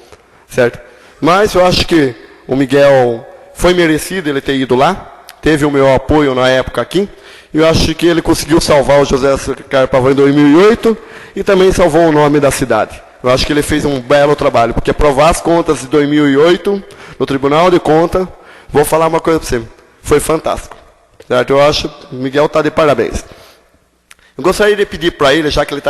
certo? Mas eu acho que o Miguel foi merecido ele ter ido lá, teve o meu apoio na época aqui, e eu acho que ele conseguiu salvar o José Oscar Pavão em 2008 e também salvou o nome da cidade. Eu acho que ele fez um belo trabalho, porque aprovar as contas de 2008 no Tribunal de Contas, vou falar uma coisa para você, foi fantástico. Certo? Eu acho que o Miguel está de parabéns. Eu gostaria de pedir para ele, já que ele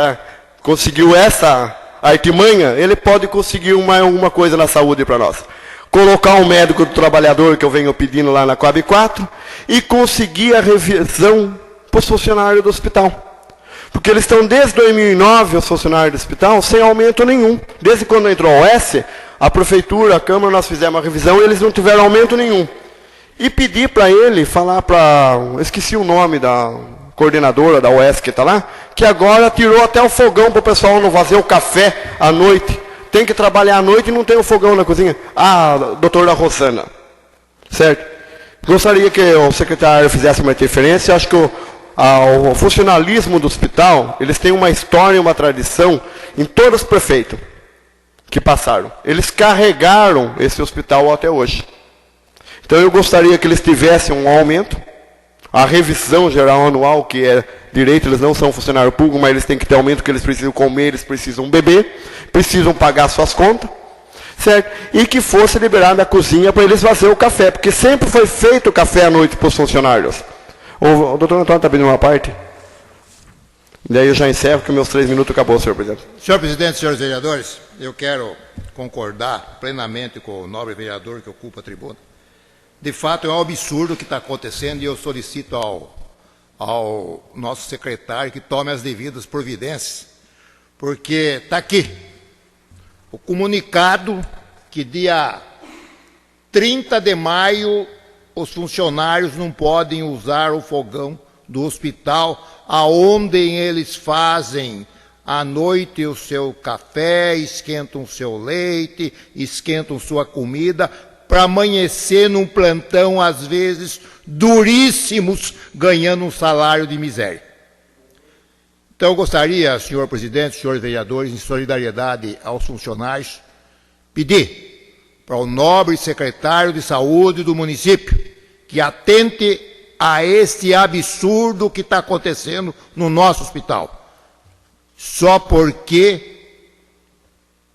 conseguiu essa artimanha, ele pode conseguir alguma coisa na saúde para nós. colocar um médico do trabalhador que eu venho pedindo lá na Coab 4 e conseguir a revisão para os funcionários do hospital. Porque eles estão desde 2009, os funcionários do hospital, sem aumento nenhum. Desde quando entrou a OS, a prefeitura, a Câmara, nós fizemos uma revisão e eles não tiveram aumento nenhum. E pedi para ele falar para... Esqueci o nome da coordenadora da OS que está lá, que agora tirou até o fogão para o pessoal não fazer o café à noite. Tem que trabalhar à noite e não tem o fogão na cozinha. Ah, doutora Rosana. Certo? Gostaria que o secretário fizesse uma interferência. Acho que o funcionalismo do hospital, eles têm uma história e uma tradição em todos os prefeitos que passaram. Eles carregaram esse hospital até hoje. Então eu gostaria que eles tivessem um aumento, a revisão geral anual, que é direito, eles não são funcionário público, mas eles têm que ter aumento, porque eles precisam comer, eles precisam beber, precisam pagar suas contas, certo? E que fosse liberada a cozinha para eles fazer o café, porque sempre foi feito o café à noite para os funcionários. O doutor Antônio está pedindo uma parte? Daí eu já encerro, que meus 3 minutos acabou, senhor presidente. Senhor presidente, senhores vereadores, eu quero concordar plenamente com o nobre vereador que ocupa a tribuna. De fato, é um absurdo o que está acontecendo e eu solicito ao nosso secretário que tome as devidas providências, porque está aqui o comunicado que dia 30 de maio os funcionários não podem usar o fogão do hospital, aonde eles fazem à noite o seu café, esquentam o seu leite, esquentam sua comida, para amanhecer num plantão, às vezes, duríssimos, ganhando um salário de miséria. Então, eu gostaria, senhor presidente, senhores vereadores, em solidariedade aos funcionários, pedir para o nobre secretário de saúde do município que atente a este absurdo que está acontecendo no nosso hospital. Só porque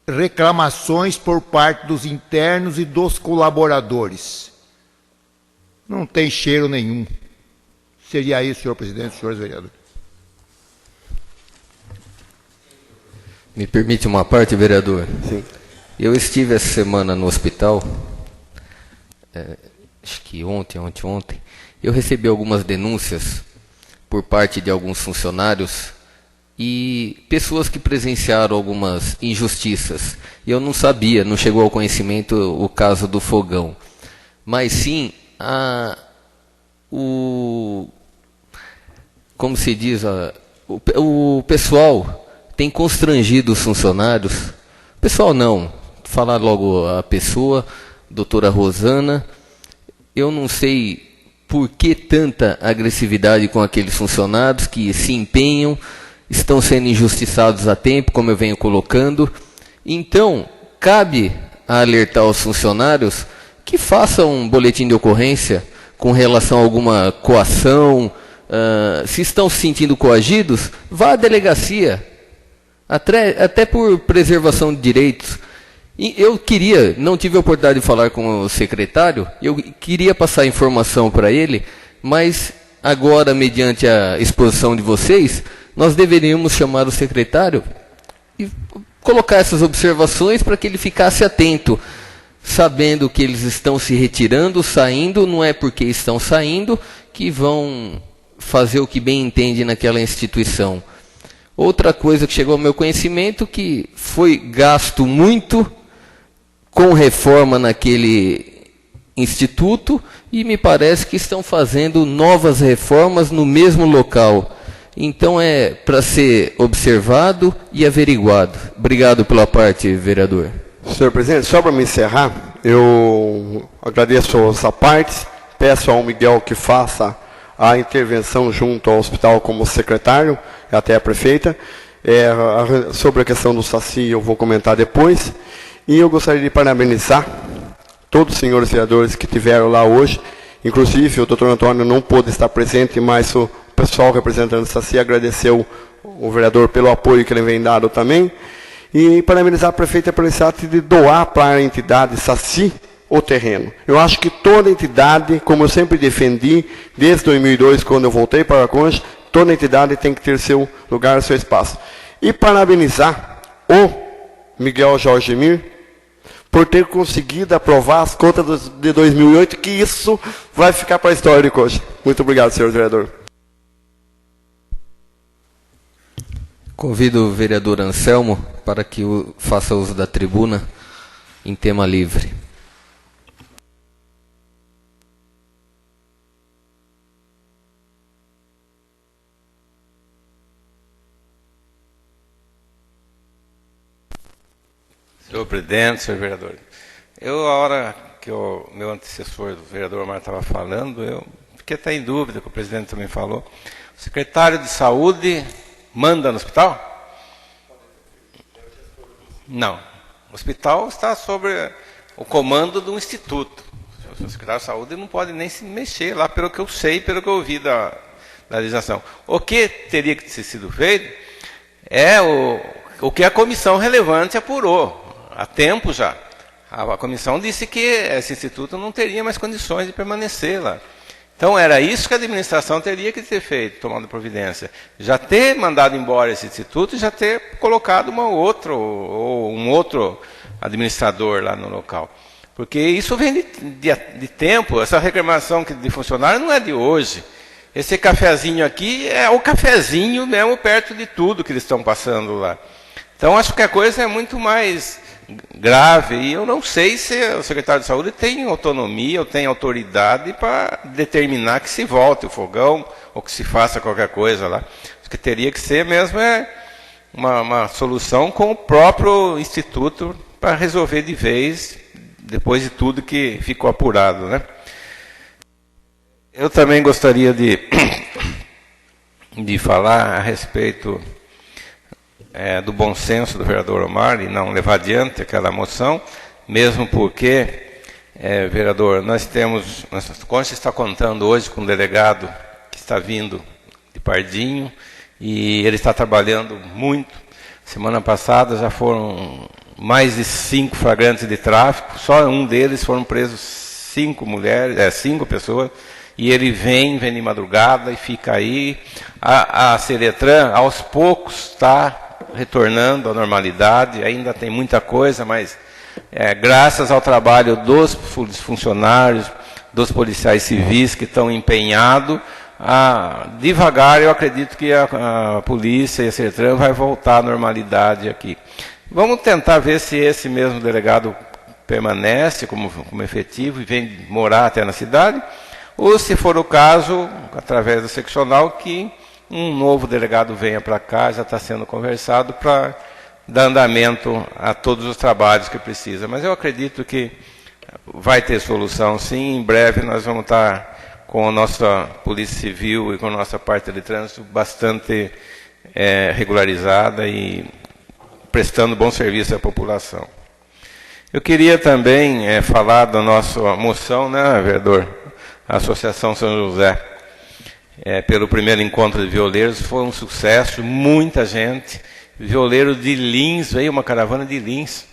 reclamações por parte dos internos e dos colaboradores. Não tem cheiro nenhum. Seria isso, senhor presidente, senhores vereadores. Me permite uma parte, vereador? Sim. Eu estive essa semana no hospital, acho que ontem. Eu recebi algumas denúncias por parte de alguns funcionários e pessoas que presenciaram algumas injustiças. Eu não sabia, não chegou ao conhecimento o caso do fogão. Mas sim, como se diz, o pessoal tem constrangido os funcionários. Pessoal não, falar logo a pessoa, doutora Rosana, eu não sei por que tanta agressividade com aqueles funcionários que se empenham, estão sendo injustiçados a tempo, como eu venho colocando. Então, cabe alertar os funcionários que façam um boletim de ocorrência com relação a alguma coação. Se estão se sentindo coagidos, vá à delegacia, até por preservação de direitos. E eu não tive a oportunidade de falar com o secretário, eu queria passar informação para ele, mas agora, mediante a exposição de vocês, nós deveríamos chamar o secretário e colocar essas observações para que ele ficasse atento, sabendo que eles estão se retirando, saindo, não é porque estão saindo que vão fazer o que bem entende naquela instituição. Outra coisa que chegou ao meu conhecimento, que foi gasto muito com reforma naquele instituto e me parece que estão fazendo novas reformas no mesmo local. Então é para ser observado e averiguado. Obrigado pela parte, vereador. Senhor presidente, só para me encerrar, eu agradeço essa parte, peço ao Miguel que faça a intervenção junto ao hospital como secretário, até a prefeita. Sobre a questão do Saci eu vou comentar depois. E eu gostaria de parabenizar todos os senhores vereadores que estiveram lá hoje. Inclusive o doutor Antônio não pôde estar presente, mas o pessoal representando o Saci agradeceu o vereador pelo apoio que ele vem dado também. E parabenizar a prefeita pelo esse ato de doar para a entidade Saci o terreno. Eu acho que toda entidade, como eu sempre defendi, desde 2002, quando eu voltei para a Concha, toda entidade tem que ter seu lugar, seu espaço. E parabenizar o Miguel Jorge Mir por ter conseguido aprovar as contas de 2008, que isso vai ficar para a história de Coxa. Muito obrigado, senhor vereador. Convido o vereador Anselmo para que faça uso da tribuna em tema livre. Senhor presidente, senhor vereador, a hora que o meu antecessor, o vereador Omar, estava falando, eu fiquei até em dúvida, que o presidente também falou. O secretário de saúde manda no hospital? Não. O hospital está sob o comando do instituto. O secretário de saúde não pode nem se mexer lá, pelo que eu sei, pelo que eu ouvi da legislação. O que teria que ter sido feito é o que a comissão relevante apurou. Há tempo já. A comissão disse que esse instituto não teria mais condições de permanecer lá. Então, era isso que a administração teria que ter feito, tomando providência. Já ter mandado embora esse instituto e já ter colocado um outro administrador lá no local. Porque isso vem de tempo, essa reclamação de funcionário não é de hoje. Esse cafezinho aqui é o cafezinho mesmo perto de tudo que eles estão passando lá. Então, acho que a coisa é muito mais grave, e eu não sei se o secretário de saúde tem autonomia ou tem autoridade para determinar que se volte o fogão ou que se faça qualquer coisa lá. Acho que teria que ser mesmo uma solução com o próprio instituto para resolver de vez, depois de tudo que ficou apurado, né? Eu também gostaria de falar a respeito do bom senso do vereador Omar e não levar adiante aquela moção, mesmo porque, vereador, como você está contando hoje com um delegado que está vindo de Pardinho, e ele está trabalhando muito. Semana passada já foram mais de 5 flagrantes de tráfico, só um deles foram presos 5 pessoas, e ele vem de madrugada e fica aí. A Seretran, aos poucos, está retornando à normalidade, ainda tem muita coisa, mas graças ao trabalho dos funcionários, dos policiais civis que estão empenhados, devagar eu acredito que a polícia e a Sertran vai voltar à normalidade aqui. Vamos tentar ver se esse mesmo delegado permanece como efetivo e vem morar até na cidade, ou se for o caso, através do seccional, que um novo delegado venha para cá, já está sendo conversado para dar andamento a todos os trabalhos que precisa. Mas eu acredito que vai ter solução, sim. Em breve nós vamos estar com a nossa Polícia Civil e com a nossa parte de trânsito bastante regularizada e prestando bom serviço à população. Eu queria também falar da nossa moção, né, vereador? A Associação São José. Pelo primeiro encontro de violeiros, foi um sucesso, muita gente. Violeiro de Lins, veio uma caravana de Lins.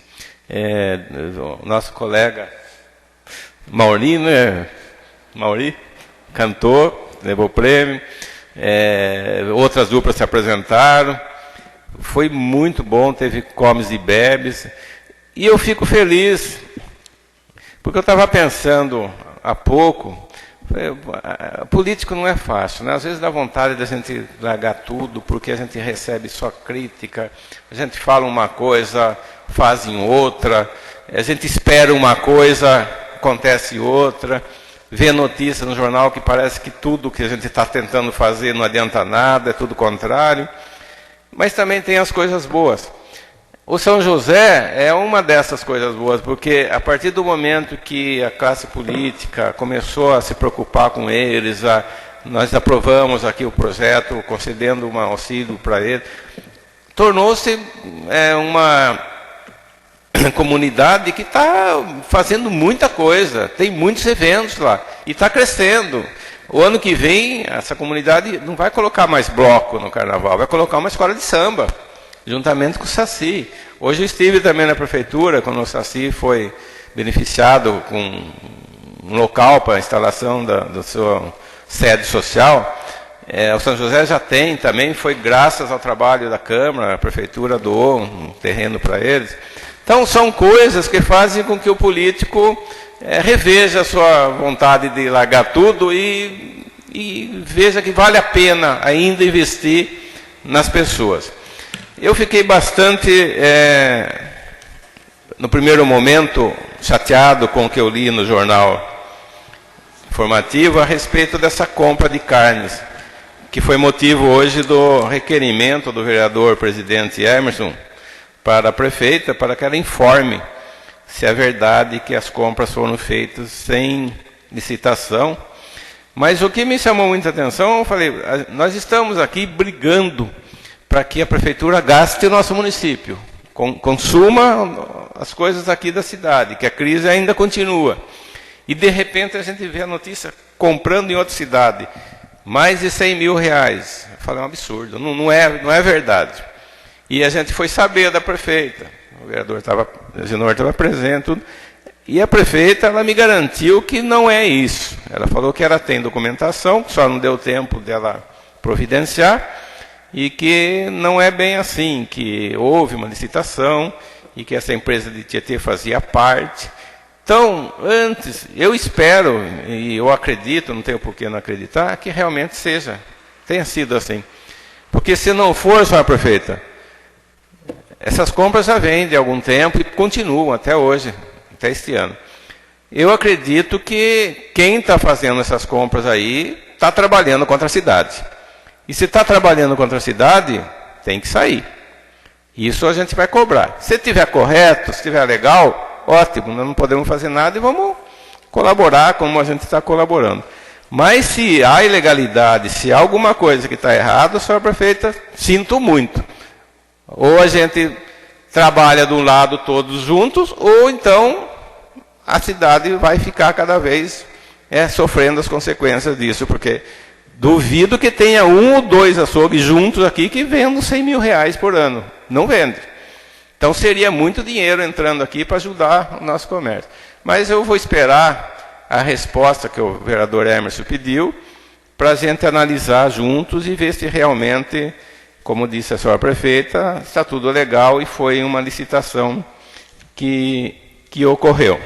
O nosso colega Mauri, né? Mauri cantou, levou prêmio. Outras duplas se apresentaram. Foi muito bom, teve comes e bebes. E eu fico feliz, porque eu estava pensando há pouco. Político não é fácil, né? Às vezes dá vontade de a gente largar tudo, porque a gente recebe só crítica, a gente fala uma coisa, fazem outra, a gente espera uma coisa, acontece outra, vê notícia no jornal que parece que tudo que a gente está tentando fazer não adianta nada, é tudo contrário, mas também tem as coisas boas. O São José é uma dessas coisas boas, porque a partir do momento que a classe política começou a se preocupar com eles, nós aprovamos aqui o projeto, concedendo um auxílio para eles, tornou-se uma comunidade que está fazendo muita coisa, tem muitos eventos lá, e está crescendo. O ano que vem, essa comunidade não vai colocar mais bloco no carnaval, vai colocar uma escola de samba, juntamente com o Saci. Hoje eu estive também na prefeitura, quando o Saci foi beneficiado com um local para a instalação da sua sede social. O São José já tem também, foi graças ao trabalho da Câmara, a prefeitura doou um terreno para eles. Então, são coisas que fazem com que o político reveja a sua vontade de largar tudo e veja que vale a pena ainda investir nas pessoas. Eu fiquei bastante, no primeiro momento, chateado com o que eu li no jornal informativo a respeito dessa compra de carnes, que foi motivo hoje do requerimento do vereador presidente Emerson para a prefeita, para que ela informe se é verdade que as compras foram feitas sem licitação. Mas o que me chamou muita atenção, eu falei, nós estamos aqui brigando para que a prefeitura gaste o nosso município, consuma as coisas aqui da cidade, que a crise ainda continua. E de repente a gente vê a notícia comprando em outra cidade, mais de 100 mil reais. Eu falei, é um absurdo, não é verdade. E a gente foi saber da prefeita, o vereador Zenor estava presente, tudo. E a prefeita, ela me garantiu que não é isso. Ela falou que ela tem documentação, que só não deu tempo dela providenciar, e que não é bem assim, que houve uma licitação, e que essa empresa de Tietê fazia parte. Então, antes, eu espero, e eu acredito, não tenho por que não acreditar, que realmente tenha sido assim. Porque se não for, senhora prefeita, essas compras já vêm de algum tempo e continuam até hoje, até este ano. Eu acredito que quem está fazendo essas compras aí está trabalhando contra a cidade. E se está trabalhando contra a cidade, tem que sair. Isso a gente vai cobrar. Se estiver correto, se estiver legal, ótimo, nós não podemos fazer nada e vamos colaborar como a gente está colaborando. Mas se há ilegalidade, se há alguma coisa que está errada, senhora prefeita, sinto muito. Ou a gente trabalha de um lado todos juntos, ou então a cidade vai ficar cada vez sofrendo as consequências disso, porque duvido que tenha 1 ou 2 açougues juntos aqui que vendam 100 mil reais por ano. Não vende. Então seria muito dinheiro entrando aqui para ajudar o nosso comércio. Mas eu vou esperar a resposta que o vereador Emerson pediu, para a gente analisar juntos e ver se realmente, como disse a senhora prefeita, está tudo legal e foi uma licitação que ocorreu.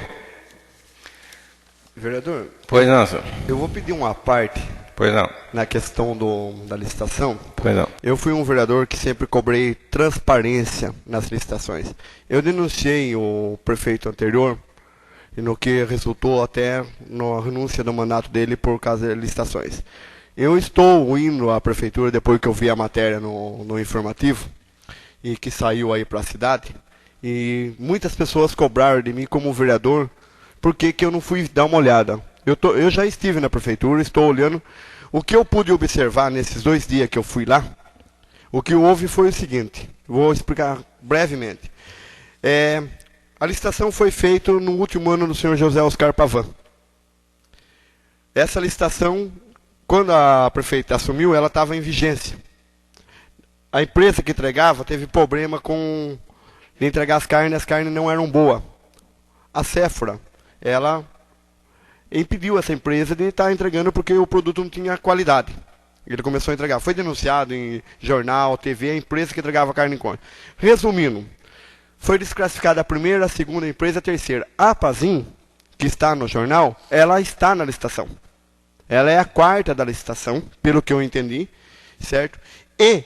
Vereador, Pois não, senhor. eu vou pedir uma parte Pois não. na questão da licitação. Pois não. Eu fui um vereador que sempre cobrei transparência nas licitações. Eu denunciei o prefeito anterior, e no que resultou até na renúncia do mandato dele por causa de licitações. Eu estou indo à prefeitura, depois que eu vi a matéria no informativo, e que saiu aí para a cidade, e muitas pessoas cobraram de mim como vereador, por que eu não fui dar uma olhada. Eu já estive na prefeitura, estou olhando. O que eu pude observar nesses 2 dias que eu fui lá, o que houve foi o seguinte, vou explicar brevemente. A licitação foi feita no último ano do senhor José Oscar Pavan. Essa licitação, quando a prefeita assumiu, ela estava em vigência. A empresa que entregava teve problema de entregar as carnes não eram boas. A Sephora, ela impediu essa empresa de estar entregando porque o produto não tinha qualidade. Ele começou a entregar. Foi denunciado em jornal, TV, a empresa que entregava carne em conta. Resumindo, foi desclassificada a primeira, a segunda empresa, a terceira. A Pazin, que está no jornal, ela está na licitação. Ela é a 4ª da licitação, pelo que eu entendi, certo? E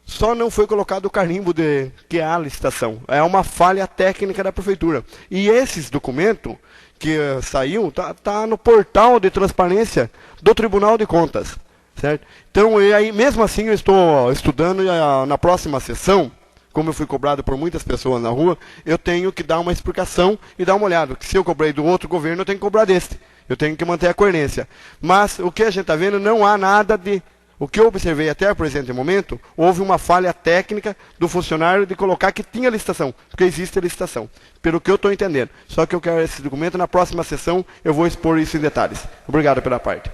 só não foi colocado o carimbo de que é a licitação. É uma falha técnica da prefeitura. E esses documentos que saiu tá no portal de transparência do Tribunal de Contas, certo? Então, aí, mesmo assim, eu estou estudando e na próxima sessão, como eu fui cobrado por muitas pessoas na rua, eu tenho que dar uma explicação e dar uma olhada. Se eu cobrei do outro governo, eu tenho que cobrar deste. Eu tenho que manter a coerência. Mas o que a gente está vendo, não há nada de... O que eu observei até o presente momento, houve uma falha técnica do funcionário de colocar que tinha licitação, porque existe a licitação, pelo que eu estou entendendo. Só que eu quero esse documento, na próxima sessão eu vou expor isso em detalhes. Obrigado pela parte.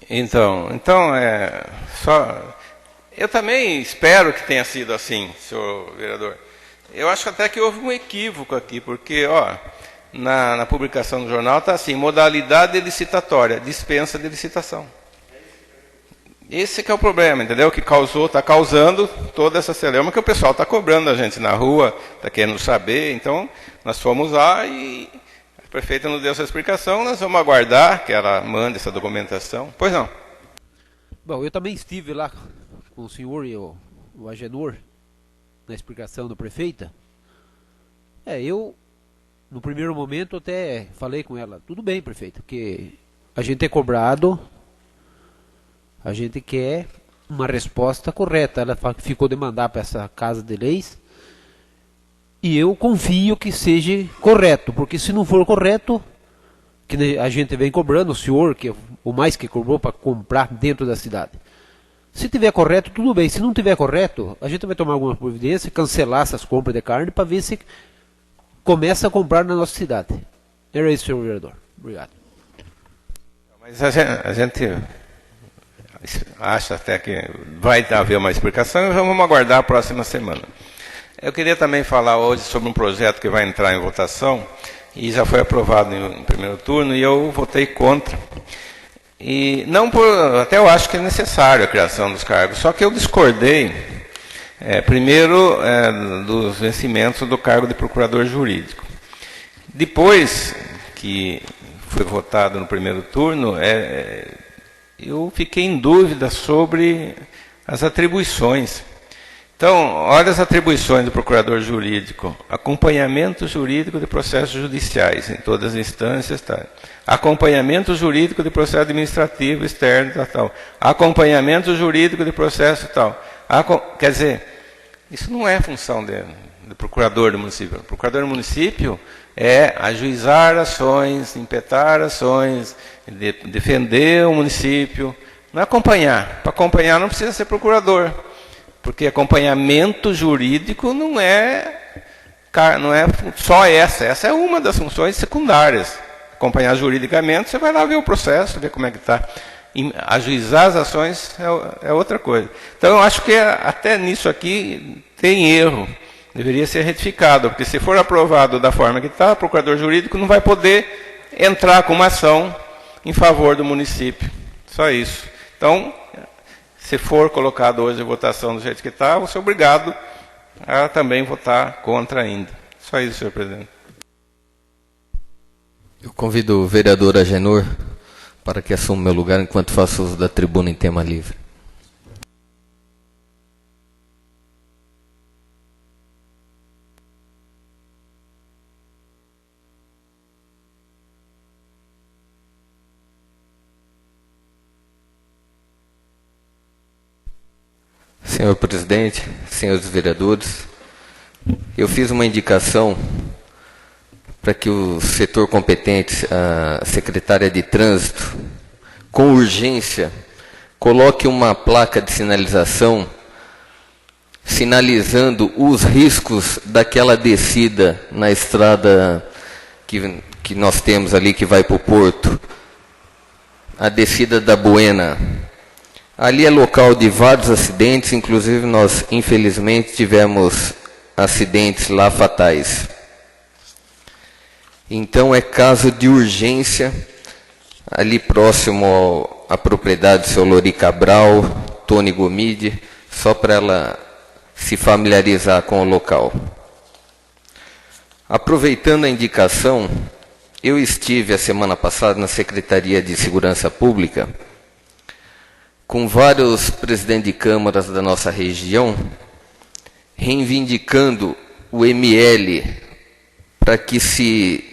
Então eu também espero que tenha sido assim, senhor vereador. Eu acho até que houve um equívoco aqui, porque na publicação do jornal está assim, modalidade licitatória, dispensa de licitação. Esse que é o problema, entendeu? Que está causando toda essa celeuma que o pessoal está cobrando a gente na rua, está querendo saber. Então, nós fomos lá e a prefeita nos deu essa explicação, nós vamos aguardar que ela mande essa documentação. Pois não. Bom, eu também estive lá com o senhor e o Agenor, na explicação do prefeita. Eu, no primeiro momento, até falei com ela, tudo bem, prefeita, porque a gente é cobrado, a gente quer uma resposta correta. Ela ficou de mandar para essa Casa de Leis, e eu confio que seja correto, porque se não for correto, que a gente vem cobrando, o senhor, que é o mais que cobrou para comprar dentro da cidade. Se tiver correto, tudo bem. Se não tiver correto, a gente vai tomar alguma providência, cancelar essas compras de carne para ver se começa a comprar na nossa cidade. Era isso, senhor vereador. Obrigado. Mas a gente acha até que vai haver uma explicação e vamos aguardar a próxima semana. Eu queria também falar hoje sobre um projeto que vai entrar em votação e já foi aprovado em primeiro turno e eu votei contra. E não até eu acho que é necessário a criação dos cargos, só que eu discordei, primeiro, dos vencimentos do cargo de procurador jurídico. Depois que foi votado no primeiro turno, eu fiquei em dúvida sobre as atribuições. Então, olha as atribuições do procurador jurídico: acompanhamento jurídico de processos judiciais em todas as instâncias, acompanhamento jurídico de processo administrativo externo, tal. Acompanhamento jurídico de processo tal. Quer dizer, isso não é função do procurador do município. O procurador do município é ajuizar ações, impetar ações, defender o município, não é acompanhar. Para acompanhar não precisa ser procurador. Porque acompanhamento jurídico não é só essa é uma das funções secundárias. Acompanhar juridicamente, você vai lá ver o processo, ver como é que está. Ajuizar as ações é outra coisa. Então, eu acho que até nisso aqui tem erro. Deveria ser retificado, porque se for aprovado da forma que está, o procurador jurídico não vai poder entrar com uma ação em favor do município. Só isso. Então, se for colocado hoje em votação do jeito que está, você é obrigado a também votar contra ainda. Só isso, senhor presidente. Eu convido o vereador Agenor para que assuma meu lugar enquanto faço uso da tribuna em tema livre. Senhor presidente, senhores vereadores, eu fiz uma indicação para que o setor competente, a secretária de trânsito, com urgência, coloque uma placa de sinalização sinalizando os riscos daquela descida na estrada que nós temos ali, que vai para o porto, a descida da Buena. Ali é local de vários acidentes, inclusive nós, infelizmente, tivemos acidentes lá fatais. Então, é caso de urgência, ali próximo à propriedade do seu Lori Cabral, Tony Gomide, só para ela se familiarizar com o local. Aproveitando a indicação, eu estive a semana passada na Secretaria de Segurança Pública, com vários presidentes de câmaras da nossa região, reivindicando o ML para que se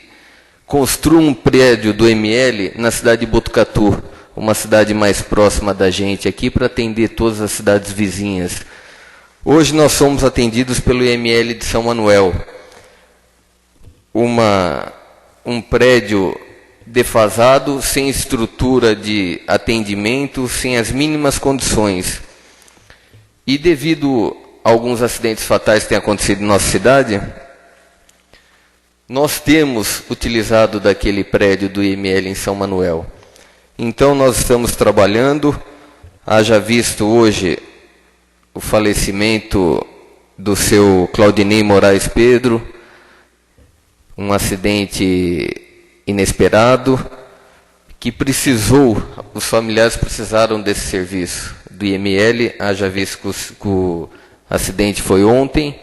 construa um prédio do ML na cidade de Botucatu, uma cidade mais próxima da gente aqui, para atender todas as cidades vizinhas. Hoje nós somos atendidos pelo ML de São Manuel, um prédio defasado, sem estrutura de atendimento, sem as mínimas condições. E devido a alguns acidentes fatais que têm acontecido em nossa cidade, nós temos utilizado daquele prédio do IML em São Manuel. Então nós estamos trabalhando, haja visto hoje o falecimento do seu Claudinei Moraes Pedro, um acidente inesperado, que os familiares precisaram desse serviço, do IML, haja visto que o acidente foi ontem,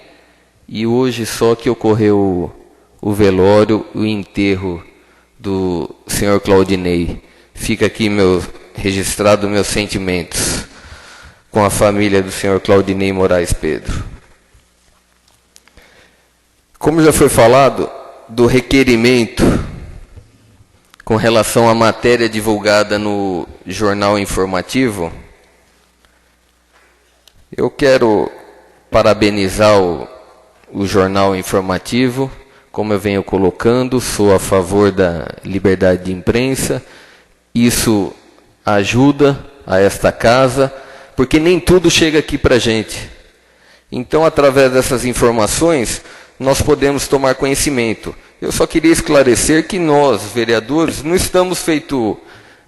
e hoje só que ocorreu o velório, o enterro do senhor Claudinei. Fica aqui registrado meus sentimentos com a família do senhor Claudinei Moraes Pedro. Como já foi falado, do requerimento com relação à matéria divulgada no Jornal Informativo, eu quero parabenizar o Jornal Informativo, como eu venho colocando, sou a favor da liberdade de imprensa, isso ajuda a esta casa, porque nem tudo chega aqui para a gente. Então, através dessas informações, nós podemos tomar conhecimento. Eu só queria esclarecer que nós, vereadores, não estamos feito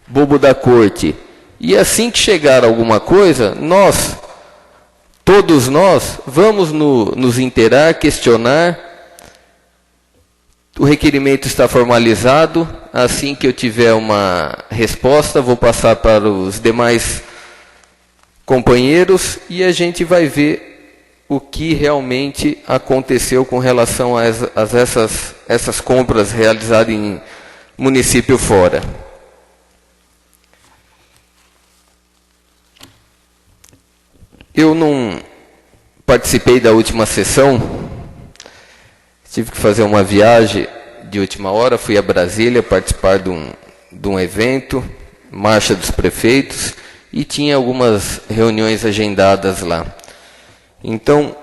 bobo da corte. E assim que chegar alguma coisa, todos nós, vamos nos inteirar, questionar. O requerimento está formalizado. Assim que eu tiver uma resposta, vou passar para os demais companheiros e a gente vai ver o que realmente aconteceu com relação a essas compras realizadas em município fora. Eu não participei da última sessão, tive que fazer uma viagem de última hora, fui a Brasília participar de um evento, Marcha dos Prefeitos, e tinha algumas reuniões agendadas lá. Então,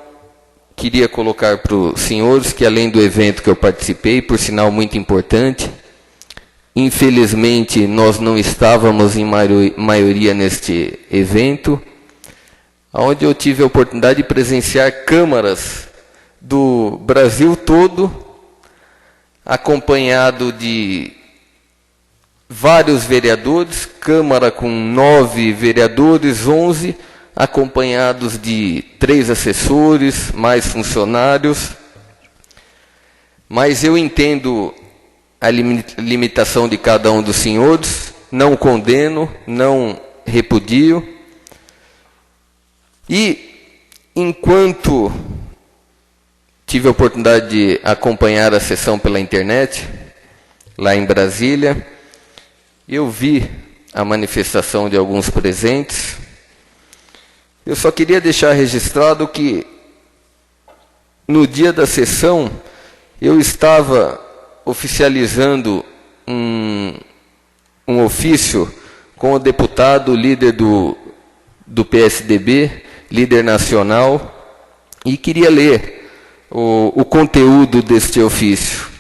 queria colocar para os senhores que, além do evento que eu participei, por sinal muito importante, infelizmente nós não estávamos em maioria neste evento, onde eu tive a oportunidade de presenciar câmaras do Brasil todo, acompanhado de vários vereadores, Câmara com 9 vereadores, 11, acompanhados de 3 assessores, mais funcionários. Mas eu entendo a limitação de cada um dos senhores, não condeno, não repudio. E, enquanto tive a oportunidade de acompanhar a sessão pela internet, lá em Brasília, eu vi a manifestação de alguns presentes. Eu só queria deixar registrado que, no dia da sessão, eu estava oficializando um ofício com o deputado, líder do PSDB, líder nacional, e queria ler o conteúdo deste ofício.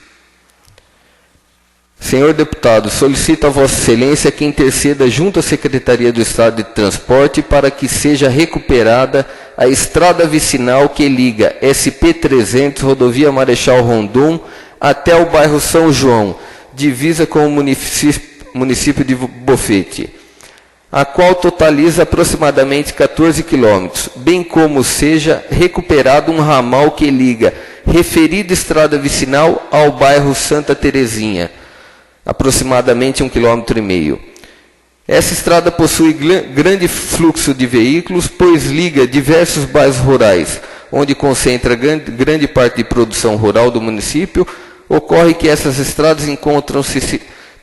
Senhor deputado, solicito a Vossa Excelência que interceda junto à Secretaria do Estado de Transporte para que seja recuperada a estrada vicinal que liga SP-300, rodovia Marechal Rondon, até o bairro São João, divisa com o município de Bofete, a qual totaliza aproximadamente 14 quilômetros, bem como seja recuperado um ramal que liga referida estrada vicinal ao bairro Santa Terezinha, aproximadamente 1,5 km. Essa estrada possui grande fluxo de veículos, pois liga diversos bairros rurais, onde concentra grande parte de produção rural do município. Ocorre que essas estradas encontram-se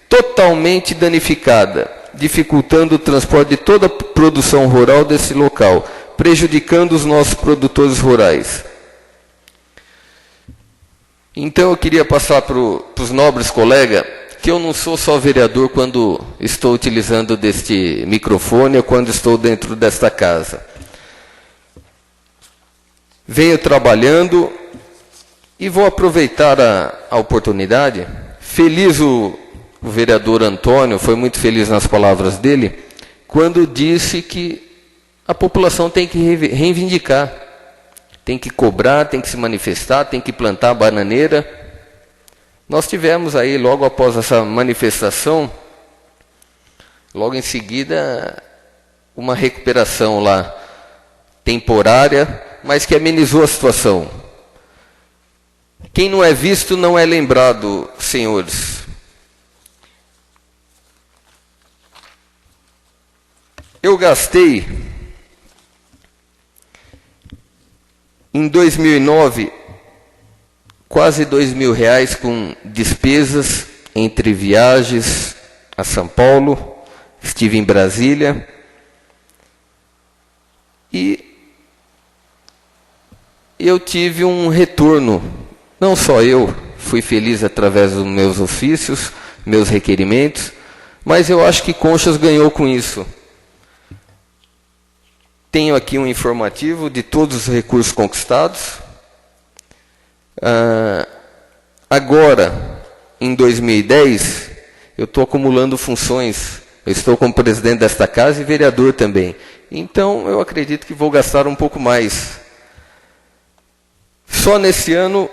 totalmente danificadas, dificultando o transporte de toda a produção rural desse local, prejudicando os nossos produtores rurais. Então eu queria passar para os nobres colegas que eu não sou só vereador quando estou utilizando deste microfone ou quando estou dentro desta casa. Venho trabalhando e vou aproveitar a oportunidade. Feliz o vereador Antônio, foi muito feliz nas palavras dele, quando disse que a população tem que reivindicar, tem que cobrar, tem que se manifestar, tem que plantar bananeira. Nós tivemos aí, logo após essa manifestação, logo em seguida, uma recuperação lá, temporária, mas que amenizou a situação. Quem não é visto não é lembrado, senhores. Eu gastei Em 2009, quase R$2.000 com despesas entre viagens a São Paulo, estive em Brasília e eu tive um retorno. Não só eu fui feliz através dos meus ofícios, meus requerimentos, mas eu acho que Conchas ganhou com isso. Tenho aqui um informativo de todos os recursos conquistados. Agora, em 2010, eu estou acumulando funções. Eu estou como presidente desta casa e vereador também. Então, eu acredito que vou gastar um pouco mais. Só nesse ano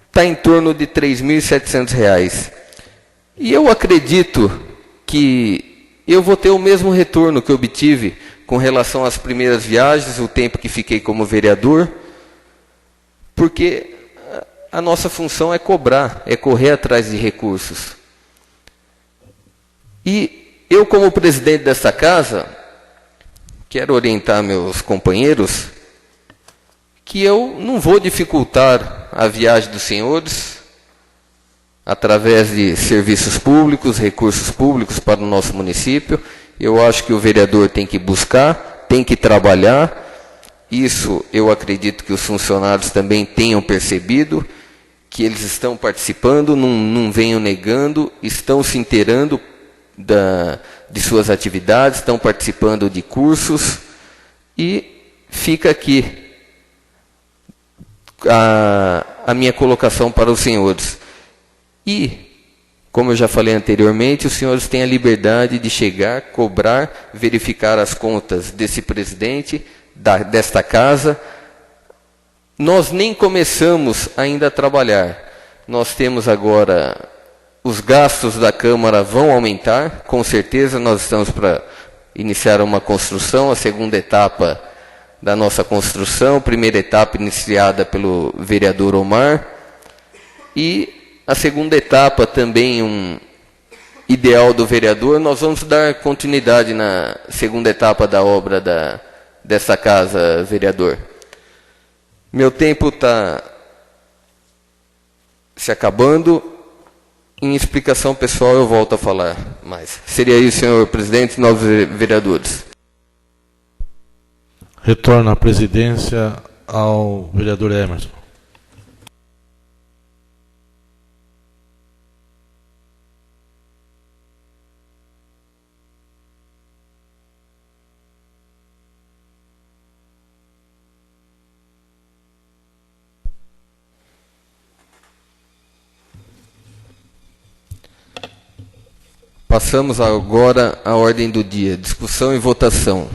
está em torno de R$3.700. E eu acredito que eu vou ter o mesmo retorno que eu obtive com relação às primeiras viagens, o tempo que fiquei como vereador, porque a nossa função é cobrar, é correr atrás de recursos. E eu, como presidente dessa casa, quero orientar meus companheiros que eu não vou dificultar a viagem dos senhores através de serviços públicos, recursos públicos para o nosso município. Eu acho que o vereador tem que buscar, tem que trabalhar. Isso eu acredito que os funcionários também tenham percebido, que eles estão participando, não venham negando, estão se inteirando de suas atividades, estão participando de cursos. E fica aqui a minha colocação para os senhores. E, como eu já falei anteriormente, os senhores têm a liberdade de chegar, cobrar, verificar as contas desse presidente, desta casa. Nós nem começamos ainda a trabalhar. Nós temos agora, os gastos da Câmara vão aumentar, com certeza. Nós estamos para iniciar uma construção, a segunda etapa da nossa construção, primeira etapa iniciada pelo vereador Omar, e a segunda etapa também um ideal do vereador. Nós vamos dar continuidade na segunda etapa da obra dessa casa, vereador. Meu tempo está se acabando. Em explicação pessoal eu volto a falar mais. Seria isso, senhor presidente e novos vereadores. Retorna a presidência ao vereador Emerson. Passamos agora à ordem do dia. Discussão e votação.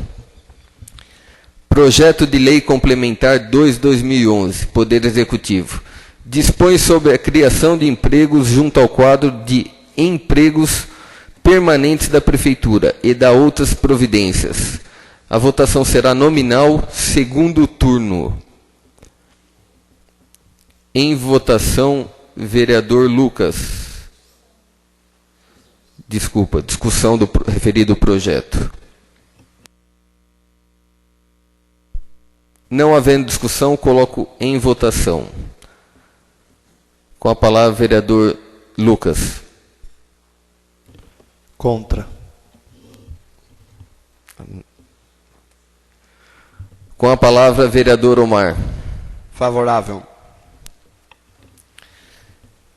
Projeto de Lei Complementar 2/2011, Poder Executivo. Dispõe sobre a criação de empregos junto ao quadro de empregos permanentes da Prefeitura e da outras providências. A votação será nominal, segundo turno. Em votação, vereador Lucas. Desculpa, discussão do referido projeto. Não havendo discussão, coloco em votação. Com a palavra, vereador Lucas. Contra. Com a palavra, vereador Omar. Favorável.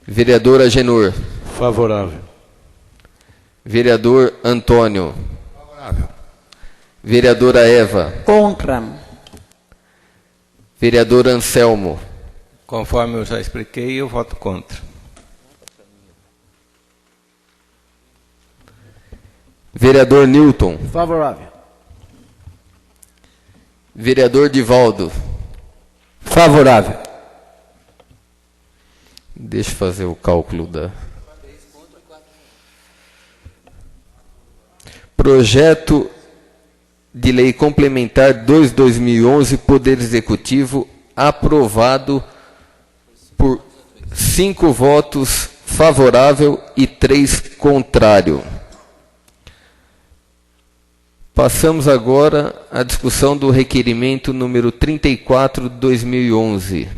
Vereador Agenor. Favorável. Vereador Antônio. Favorável. Vereadora Eva. Contra. Vereador Anselmo. Conforme eu já expliquei, eu voto contra. Vereador Newton. Favorável. Vereador Divaldo. Favorável. Deixa eu fazer o cálculo da... Projeto de Lei Complementar 2/2011, Poder Executivo, aprovado por 5 votos favorável e 3 contrário. Passamos agora à discussão do requerimento número 34 de 2011.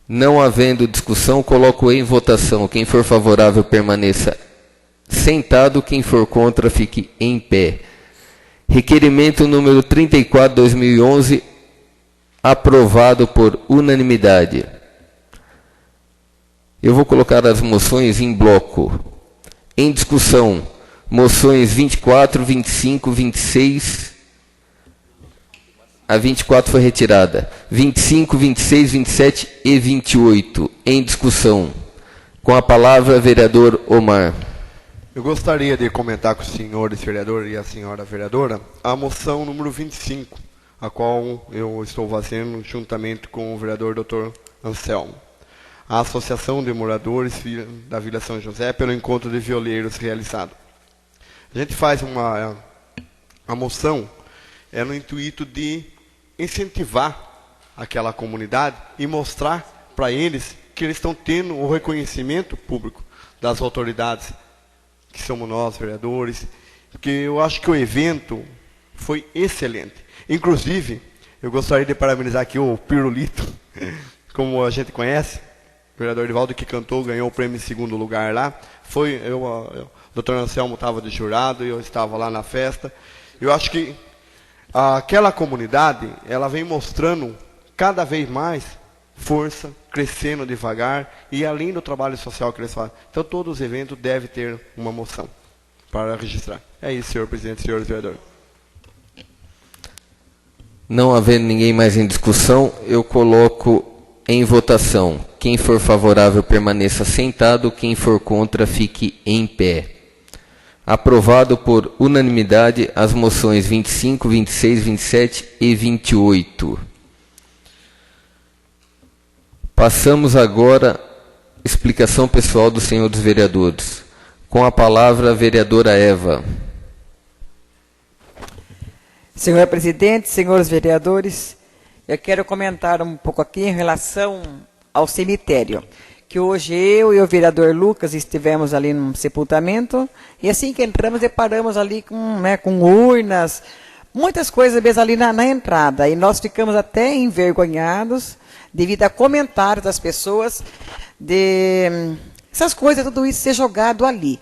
Não havendo discussão, coloco em votação. Quem for favorável permaneça sentado, quem for contra fique em pé. Requerimento número 34 de 2011, aprovado por unanimidade. Eu vou colocar as moções em bloco. Em discussão, moções 24, 25, 26... A 24 foi retirada. 25, 26, 27 e 28. Em discussão. Com a palavra, vereador Omar. Eu gostaria de comentar com os senhores vereadores e a senhora vereadora a moção número 25, a qual eu estou fazendo juntamente com o vereador Dr. Anselmo. A Associação de Moradores da Vila São José pelo encontro de violeiros realizado. A gente faz a moção no intuito de incentivar aquela comunidade e mostrar para eles que eles estão tendo o reconhecimento público das autoridades, que somos nós, vereadores, porque eu acho que o evento foi excelente. Inclusive, eu gostaria de parabenizar aqui o Pirulito, como a gente conhece, o vereador Edivaldo, que cantou, ganhou o prêmio em segundo lugar lá. O Dr. Anselmo estava de jurado, eu estava lá na festa. Eu acho que aquela comunidade, ela vem mostrando cada vez mais força, crescendo devagar, e além do trabalho social que eles fazem. Então, todos os eventos devem ter uma moção para registrar. É isso, senhor presidente, senhores vereadores. Não havendo ninguém mais em discussão, eu coloco em votação. Quem for favorável permaneça sentado, quem for contra fique em pé. Aprovado por unanimidade as moções 25, 26, 27 e 28. Passamos agora à explicação pessoal dos senhores vereadores. Com a palavra, a vereadora Eva. Senhor presidente, senhores vereadores, eu quero comentar um pouco aqui em relação ao cemitério. Que hoje eu e o vereador Lucas estivemos ali no sepultamento, e assim que entramos, deparamos ali com urnas, muitas coisas mesmo ali na entrada. E nós ficamos até envergonhados, devido a comentários das pessoas, de essas coisas, tudo isso ser jogado ali.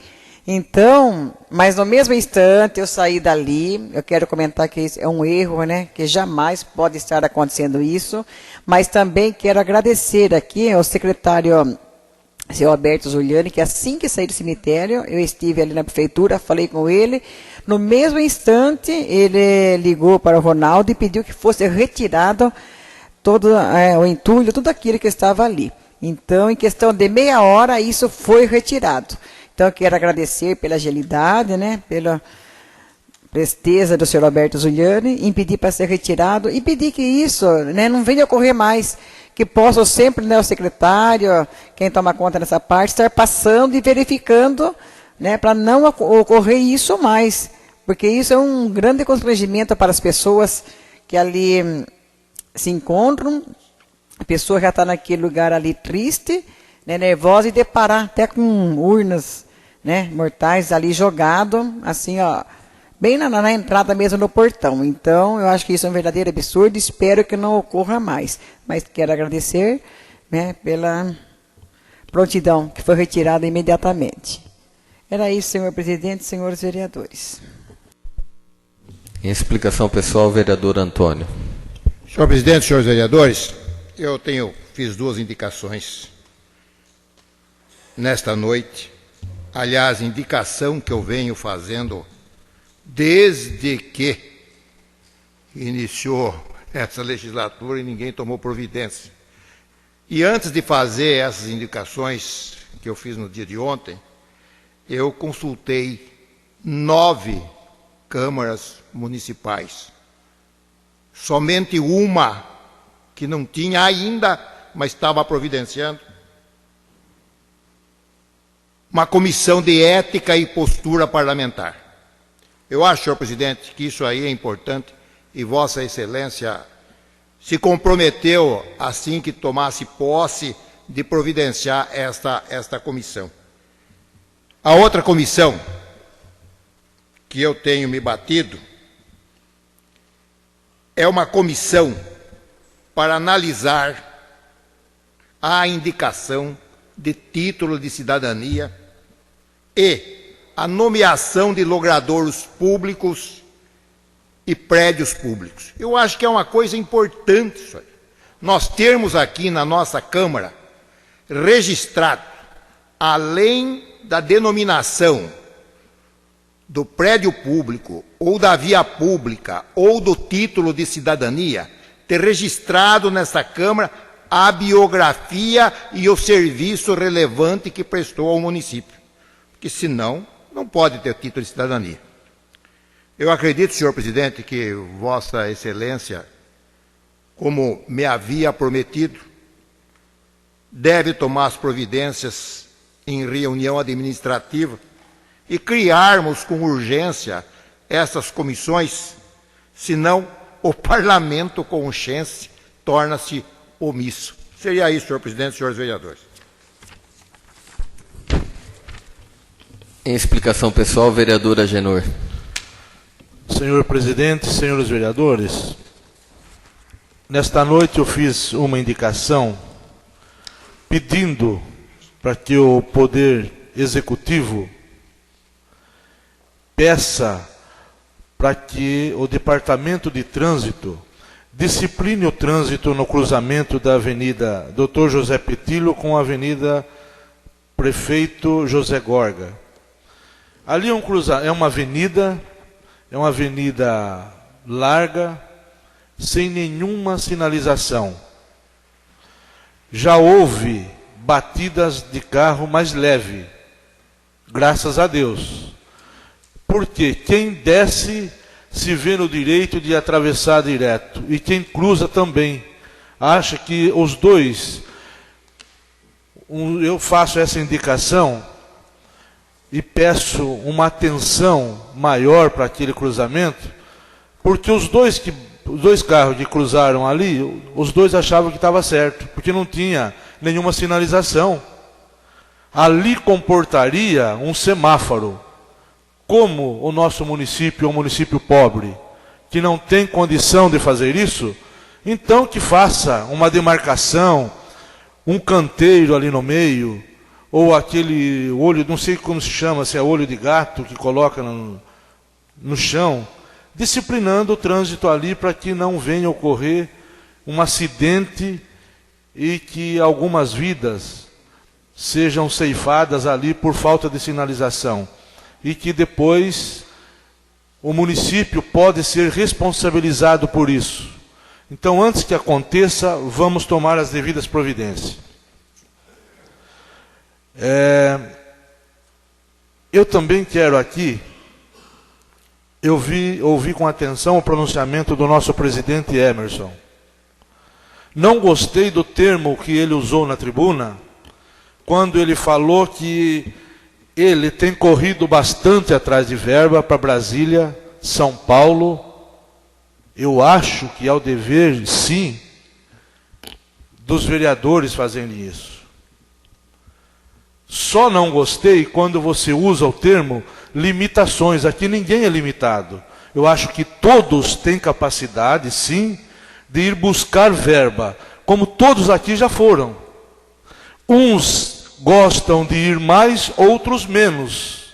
Então, mas no mesmo instante eu saí dali, eu quero comentar que isso é um erro, né, que jamais pode estar acontecendo isso, mas também quero agradecer aqui ao secretário, seu Alberto Zuliani, que assim que saí do cemitério, eu estive ali na prefeitura, falei com ele, no mesmo instante ele ligou para o Ronaldo e pediu que fosse retirado todo o entulho, tudo aquilo que estava ali. Então, em questão de meia hora, isso foi retirado. Então, eu quero agradecer pela agilidade, né, pela presteza do senhor Alberto Zuliani, em pedir para ser retirado e pedir que isso, né, não venha ocorrer mais, que possa sempre, né, o secretário, quem toma conta dessa parte, estar passando e verificando, né, para não ocorrer isso mais, porque isso é um grande constrangimento para as pessoas que ali se encontram, a pessoa já está naquele lugar ali triste, né, nervosa, e deparar até com urnas, né, mortais ali jogado, assim, ó, bem na entrada mesmo no portão. Então, eu acho que isso é um verdadeiro absurdo, espero que não ocorra mais. Mas quero agradecer, né, pela prontidão que foi retirada imediatamente. Era isso, senhor presidente, senhores vereadores. Em explicação pessoal, vereador Antônio. Senhor presidente, senhores vereadores, eu fiz 2 indicações nesta noite. Aliás, indicação que eu venho fazendo desde que iniciou essa legislatura e ninguém tomou providência. E antes de fazer essas indicações que eu fiz no dia de ontem, eu consultei 9 câmaras municipais. Somente uma que não tinha ainda, mas estava providenciando, uma comissão de ética e postura parlamentar. Eu acho, senhor presidente, que isso aí é importante e Vossa Excelência se comprometeu, assim que tomasse posse, de providenciar esta comissão. A outra comissão que eu tenho me batido é uma comissão para analisar a indicação de título de cidadania e a nomeação de logradouros públicos e prédios públicos. Eu acho que é uma coisa importante isso aí. Nós termos aqui na nossa Câmara registrado, além da denominação do prédio público, ou da via pública, ou do título de cidadania, ter registrado nessa Câmara a biografia e o serviço relevante que prestou ao município. Porque, senão, não pode ter título de cidadania. Eu acredito, senhor presidente, que Vossa Excelência, como me havia prometido, deve tomar as providências em reunião administrativa e criarmos com urgência essas comissões, senão o parlamento consciente torna-se omisso. Seria isso, senhor presidente, senhores vereadores. Em explicação pessoal, vereador Agenor. Senhor presidente, senhores vereadores, nesta noite eu fiz uma indicação pedindo para que o Poder Executivo peça para que o Departamento de Trânsito discipline o trânsito no cruzamento da Avenida Dr. José Petillo com a Avenida Prefeito José Gorga. Ali é uma avenida larga, sem nenhuma sinalização. Já houve batidas de carro mais leve, graças a Deus. Porque quem desce se vê no direito de atravessar direto. E quem cruza também. Acha que os dois... Eu faço essa indicação e peço uma atenção maior para aquele cruzamento, porque os dois carros que cruzaram ali, os dois achavam que estava certo, porque não tinha nenhuma sinalização. Ali comportaria um semáforo. Como o nosso município é um município pobre, que não tem condição de fazer isso, então que faça uma demarcação, um canteiro ali no meio, ou aquele olho, não sei como se chama, se é olho de gato que coloca no chão, disciplinando o trânsito ali para que não venha ocorrer um acidente e que algumas vidas sejam ceifadas ali por falta de sinalização. E que depois o município pode ser responsabilizado por isso. Então, antes que aconteça, vamos tomar as devidas providências. Eu também quero aqui, ouvi com atenção o pronunciamento do nosso presidente Emerson. Não gostei do termo que ele usou na tribuna, quando ele falou que ele tem corrido bastante atrás de verba para Brasília, São Paulo. Eu acho que é o dever, sim, dos vereadores fazerem isso. Só não gostei quando você usa o termo limitações. Aqui ninguém é limitado. Eu acho que todos têm capacidade, sim, de ir buscar verba, como todos aqui já foram. Uns gostam de ir mais, outros menos.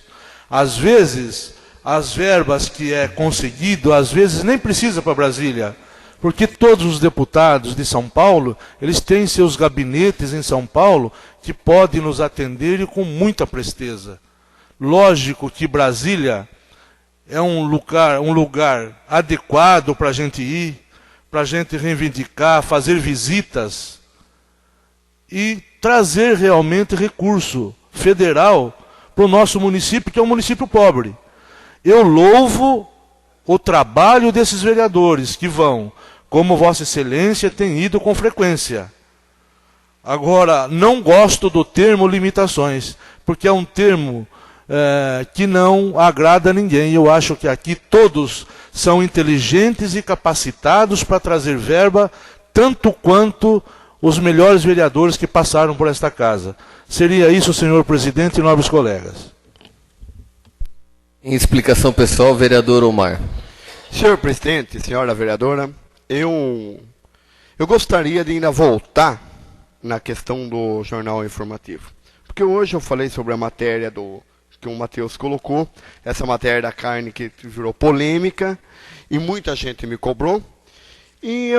Às vezes, as verbas que é conseguido, às vezes nem precisa para Brasília, porque todos os deputados de São Paulo, eles têm seus gabinetes em São Paulo que podem nos atender e com muita presteza. Lógico que Brasília é um lugar adequado para a gente ir, para a gente reivindicar, fazer visitas e trazer realmente recurso federal para o nosso município, que é um município pobre. Eu louvo o trabalho desses vereadores que vão, como Vossa Excelência tem ido com frequência. Agora, não gosto do termo limitações, porque é um termo que não agrada a ninguém. Eu acho que aqui todos são inteligentes e capacitados para trazer verba, tanto quanto os melhores vereadores que passaram por esta casa. Seria isso, senhor presidente e nobres colegas. Em explicação pessoal, vereador Omar. Senhor presidente, senhora vereadora, eu gostaria de ainda voltar na questão do jornal informativo. Porque hoje eu falei sobre a matéria que o Matheus colocou, essa matéria da carne que virou polêmica, e muita gente me cobrou, e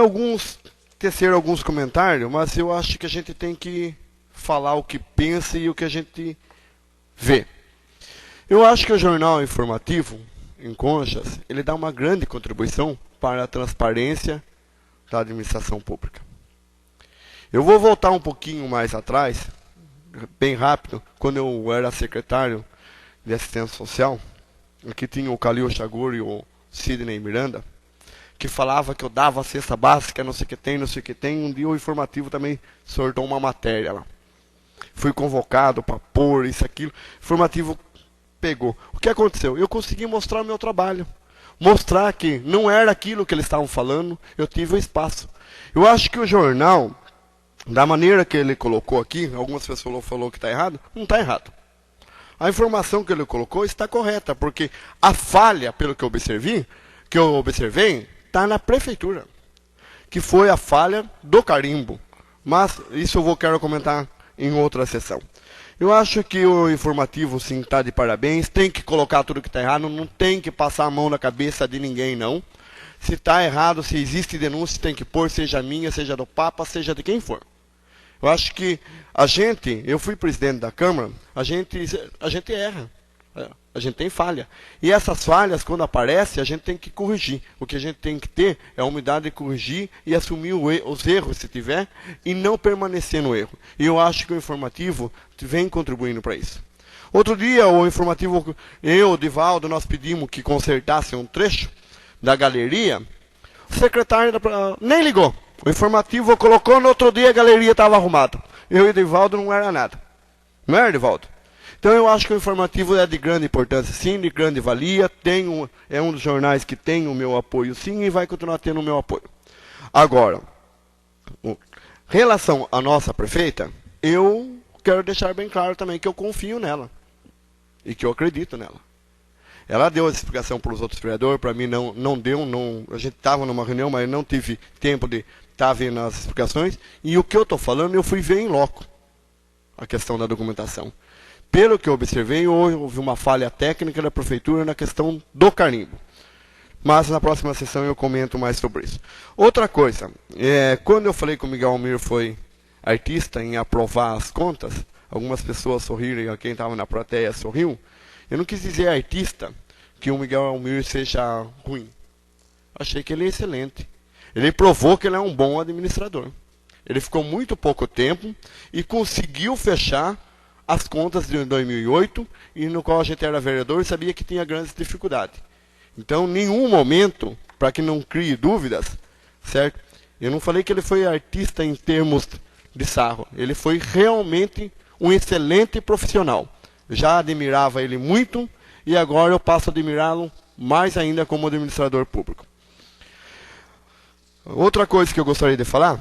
teceram alguns comentários, mas eu acho que a gente tem que falar o que pensa e o que a gente vê. Eu acho que o jornal informativo, em Conchas, ele dá uma grande contribuição para a transparência da administração pública. Eu vou voltar um pouquinho mais atrás, bem rápido, quando eu era secretário de assistência social, aqui tinha o Calil Chagor e o Sidney Miranda, que falava que eu dava a cesta básica, não sei o que tem, não sei o que tem. Um dia o informativo também sortou uma matéria lá. Fui convocado para pôr isso, aquilo. O informativo pegou. O que aconteceu? Eu consegui mostrar o meu trabalho. Mostrar que não era aquilo que eles estavam falando, eu tive o espaço. Eu acho que o jornal, da maneira que ele colocou aqui, algumas pessoas falaram que está errado, não está errado. A informação que ele colocou está correta, porque a falha, pelo que eu observei, está na prefeitura, que foi a falha do carimbo. Mas isso quero comentar em outra sessão. Eu acho que o informativo, sim, está de parabéns, tem que colocar tudo que está errado, não tem que passar a mão na cabeça de ninguém, não. Se está errado, se existe denúncia, tem que pôr, seja minha, seja do Papa, seja de quem for. Eu acho que eu fui presidente da Câmara, a gente erra, a gente tem falha. E essas falhas, quando aparecem, a gente tem que corrigir. O que a gente tem que ter é a humildade de corrigir e assumir os erros, se tiver, e não permanecer no erro. E eu acho que o informativo vem contribuindo para isso. Outro dia, o informativo, o Divaldo, nós pedimos que consertasse um trecho da galeria, o secretário nem ligou. O informativo colocou, no outro dia a galeria estava arrumada. Eu e o Divaldo não era nada. Não era, Divaldo? Então eu acho que o informativo é de grande importância, sim, de grande valia. É um dos jornais que tem o meu apoio, sim, e vai continuar tendo o meu apoio. Agora, em relação à nossa prefeita, eu quero deixar bem claro também que eu confio nela. E que eu acredito nela. Ela deu a explicação para os outros vereadores, para mim não deu. A gente estava numa reunião, mas não tive tempo de estar vendo as explicações. E o que eu estou falando, eu fui ver em loco a questão da documentação. Pelo que eu observei, houve uma falha técnica da prefeitura na questão do carimbo. Mas na próxima sessão eu comento mais sobre isso. Outra coisa, quando eu falei que o Miguel Almir foi artista em aprovar as contas, algumas pessoas sorriram, quem estava na plateia sorriu. Eu não quis dizer artista que o Miguel Almir seja ruim. Achei que ele é excelente. Ele provou que ele é um bom administrador. Ele ficou muito pouco tempo e conseguiu fechar as contas de 2008, e no qual a gente era vereador e sabia que tinha grandes dificuldades. Então, em nenhum momento, para que não crie dúvidas, certo? Eu não falei que ele foi artista em termos de sarro. Ele foi realmente um excelente profissional. Já admirava ele muito, e agora eu passo a admirá-lo mais ainda como administrador público. Outra coisa que eu gostaria de falar,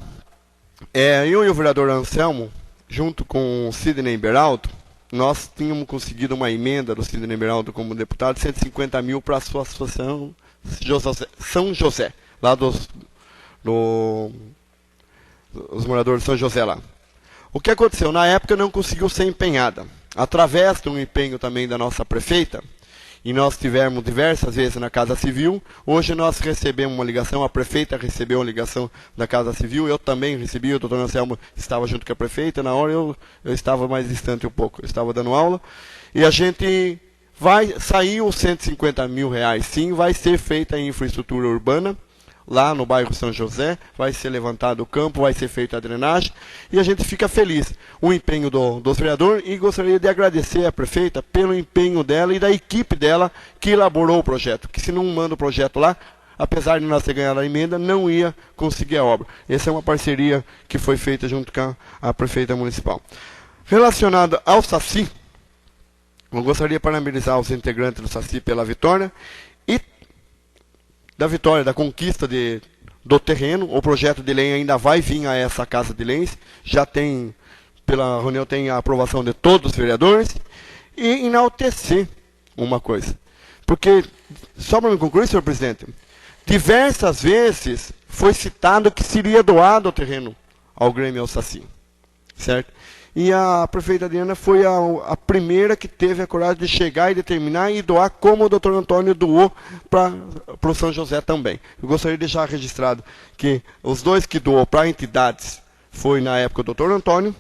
eu e o vereador Anselmo, junto com o Sidney Beraldo, nós tínhamos conseguido uma emenda do Sidney Beraldo como deputado, de 150 mil para a sua associação São José, lá os moradores de São José lá. O que aconteceu? Na época não conseguiu ser empenhada. Através de um empenho também da nossa prefeita, e nós tivemos diversas vezes na Casa Civil, hoje nós recebemos uma ligação, a prefeita recebeu uma ligação da Casa Civil, eu também recebi, o doutor Anselmo estava junto com a prefeita, na hora eu estava mais distante um pouco, eu estava dando aula, e a gente vai sair os 150 mil reais, sim, vai ser feita em infraestrutura urbana, lá no bairro São José, vai ser levantado o campo, vai ser feita a drenagem, e a gente fica feliz. O empenho do vereador, e gostaria de agradecer à prefeita pelo empenho dela e da equipe dela que elaborou o projeto, que se não manda o projeto lá, apesar de nós ter ganhado a emenda, não ia conseguir a obra. Essa é uma parceria que foi feita junto com a prefeita municipal. Relacionado ao SACI, eu gostaria de parabenizar os integrantes do SACI pela vitória, e da vitória, da conquista do terreno. O projeto de lei ainda vai vir a essa Casa de Leis, já tem, pela reunião tem a aprovação de todos os vereadores, e enaltecer uma coisa. Porque, só para me concluir, senhor presidente, diversas vezes foi citado que seria doado o terreno ao Grêmio Alsaci, certo? E a prefeita Adriana foi a primeira que teve a coragem de chegar e determinar e doar, como o doutor Antônio doou para o São José também. Eu gostaria de deixar registrado que os dois que doou para entidades foi na época o doutor Antônio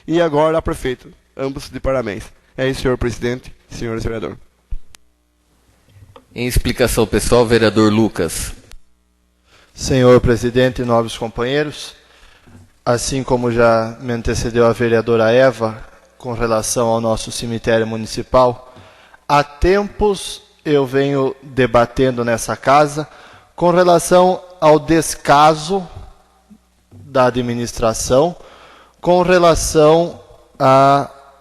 e agora a prefeita. Ambos de parabéns. É isso, senhor presidente, senhores vereadores. Em explicação pessoal, vereador Lucas. Senhor presidente e nobres companheiros, assim como já me antecedeu a vereadora Eva, com relação ao nosso cemitério municipal, há tempos eu venho debatendo nessa casa com relação ao descaso da administração, com relação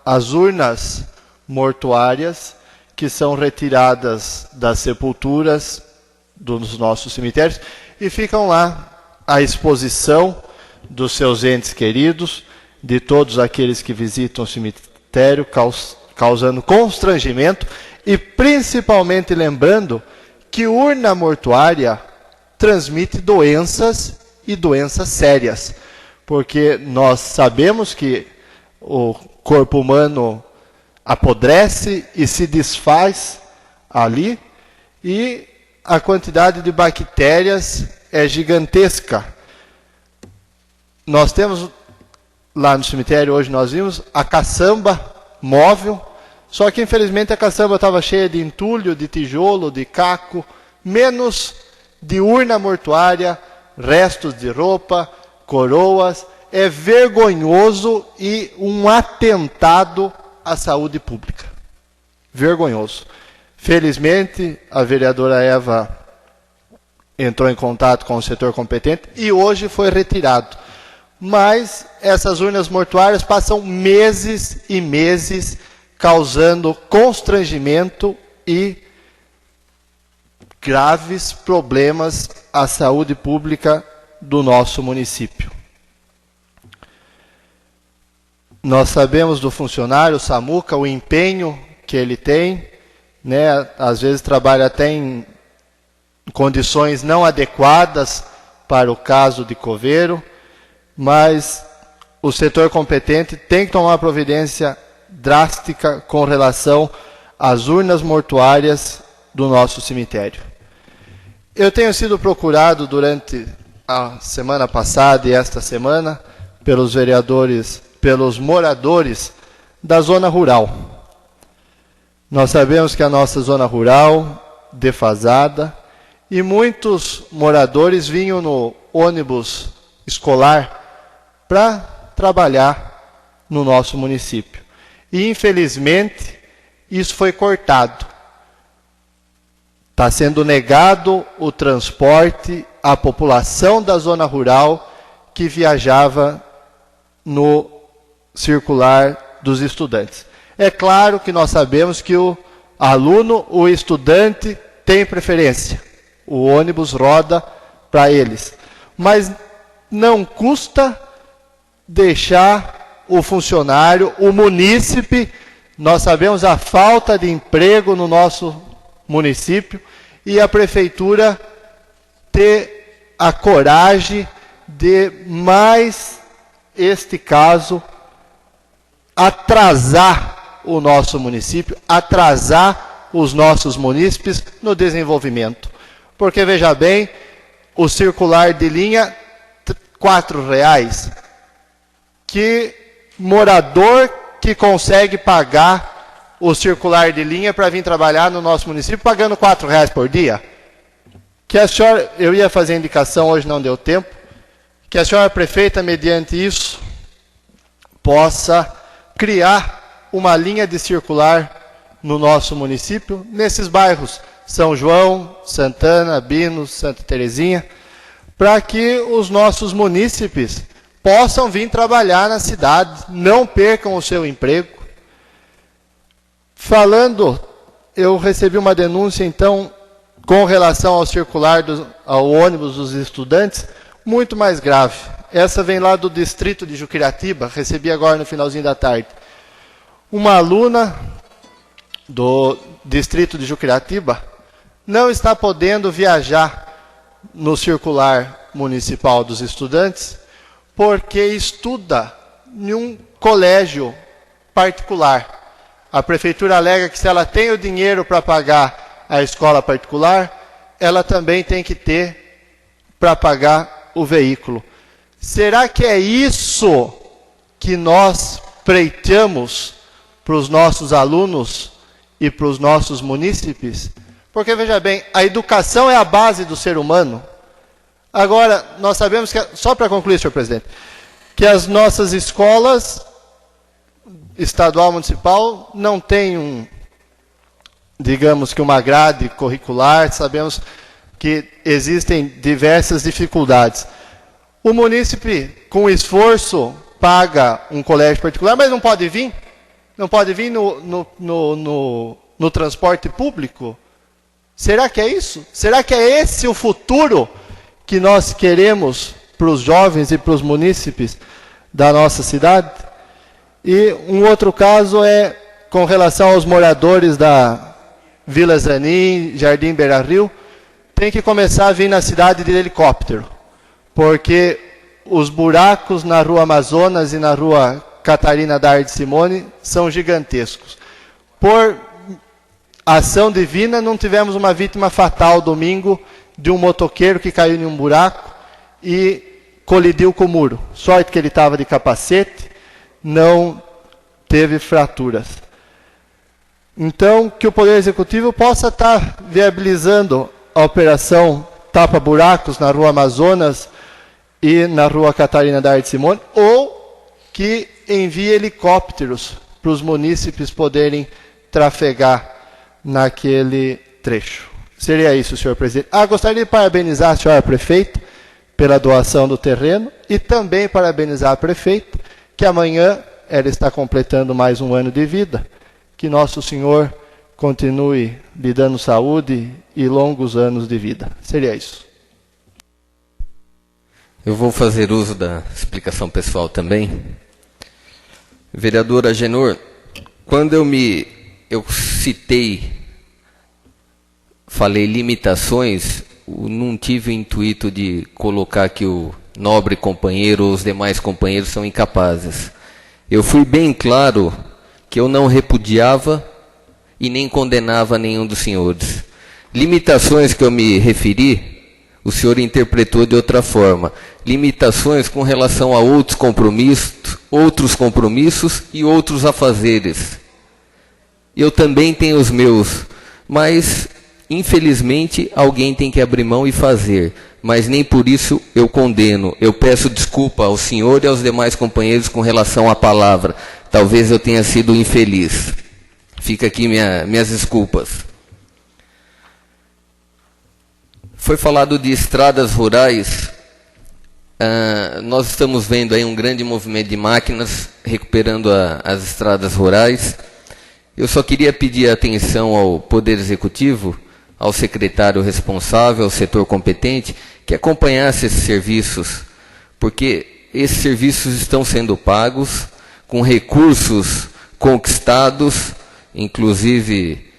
às urnas mortuárias que são retiradas das sepulturas dos nossos cemitérios e ficam lá à exposição dos seus entes queridos, de todos aqueles que visitam o cemitério, causando constrangimento e principalmente lembrando que urna mortuária transmite doenças e doenças sérias, porque nós sabemos que o corpo humano apodrece e se desfaz ali e a quantidade de bactérias é gigantesca. Nós temos lá no cemitério, hoje nós vimos, a caçamba móvel, só que infelizmente a caçamba estava cheia de entulho, de tijolo, de caco, menos de urna mortuária, restos de roupa, coroas. É vergonhoso e um atentado à saúde pública. Vergonhoso. Felizmente, a vereadora Eva entrou em contato com o setor competente e hoje foi retirado. Mas essas urnas mortuárias passam meses e meses causando constrangimento e graves problemas à saúde pública do nosso município. Nós sabemos do funcionário, o Samuca, o empenho que ele tem, né? Às vezes trabalha até em condições não adequadas para o caso de coveiro, mas o setor competente tem que tomar uma providência drástica com relação às urnas mortuárias do nosso cemitério. Eu tenho sido procurado durante a semana passada e esta semana pelos vereadores, pelos moradores da zona rural. Nós sabemos que a nossa zona rural, defasada, e muitos moradores vinham no ônibus escolar para trabalhar no nosso município. E, infelizmente, isso foi cortado. Está sendo negado o transporte à população da zona rural que viajava no circular dos estudantes. É claro que nós sabemos que o aluno, o estudante, tem preferência. O ônibus roda para eles. Mas não custa deixar o funcionário, o munícipe, nós sabemos a falta de emprego no nosso município, e a prefeitura ter a coragem de, mais este caso, atrasar o nosso município, atrasar os nossos munícipes no desenvolvimento. Porque, veja bem, o circular de linha, R$4, que morador que consegue pagar o circular de linha para vir trabalhar no nosso município pagando R$4 por dia? Que a senhora, eu ia fazer indicação, hoje não deu tempo, que a senhora prefeita, mediante isso, possa criar uma linha de circular no nosso município, nesses bairros, São João, Santana, Binos, Santa Terezinha, para que os nossos munícipes possam vir trabalhar na cidade, não percam o seu emprego. Falando, eu recebi uma denúncia, então, com relação ao circular, ao ônibus dos estudantes, muito mais grave. Essa vem lá do distrito de Juquiratiba, recebi agora no finalzinho da tarde. Uma aluna do distrito de Juquiratiba não está podendo viajar no circular municipal dos estudantes porque estuda em um colégio particular. A prefeitura alega que se ela tem o dinheiro para pagar a escola particular, ela também tem que ter para pagar o veículo. Será que é isso que nós pleiteamos para os nossos alunos e para os nossos munícipes? Porque, veja bem, a educação é a base do ser humano. Agora, nós sabemos que, só para concluir, senhor presidente, que as nossas escolas estadual, municipal, não têm digamos que uma grade curricular, sabemos que existem diversas dificuldades. O munícipe, com esforço, paga um colégio particular, mas não pode vir? Não pode vir no transporte público? Será que é isso? Será que é esse o futuro que nós queremos para os jovens e para os munícipes da nossa cidade? E um outro caso é com relação aos moradores da Vila Zanin, Jardim Beira-Rio, tem que começar a vir na cidade de helicóptero, porque os buracos na Rua Amazonas e na Rua Catarina Darde Simone são gigantescos. Por ação divina, não tivemos uma vítima fatal domingo de um motoqueiro que caiu em um buraco e colidiu com o muro. Sorte que ele estava de capacete, não teve fraturas. Então, que o Poder Executivo possa estar viabilizando a operação tapa-buracos na Rua Amazonas e na Rua Catarina Darde Simone, ou que envie helicópteros para os munícipes poderem trafegar naquele trecho. Seria isso, senhor presidente. Gostaria de parabenizar a senhora prefeita pela doação do terreno e também parabenizar a prefeita, que amanhã ela está completando mais um ano de vida. Que Nosso Senhor continue lhe dando saúde e longos anos de vida. Seria isso. Eu vou fazer uso da explicação pessoal também. Vereador Agenor, quando eu falei limitações, não tive o intuito de colocar que o nobre companheiro ou os demais companheiros são incapazes. Eu fui bem claro que eu não repudiava e nem condenava nenhum dos senhores. Limitações que eu me referi, o senhor interpretou de outra forma. Limitações com relação a outros compromissos e outros afazeres. Eu também tenho os meus, mas infelizmente alguém tem que abrir mão e fazer. Mas nem por isso eu condeno. Eu peço desculpa ao senhor e aos demais companheiros com relação à palavra. Talvez eu tenha sido infeliz. Fica aqui minhas desculpas. Foi falado de estradas rurais. Nós estamos vendo aí um grande movimento de máquinas recuperando as estradas rurais. Eu só queria pedir atenção ao Poder Executivo, ao secretário responsável, ao setor competente, que acompanhasse esses serviços, porque esses serviços estão sendo pagos com recursos conquistados, inclusive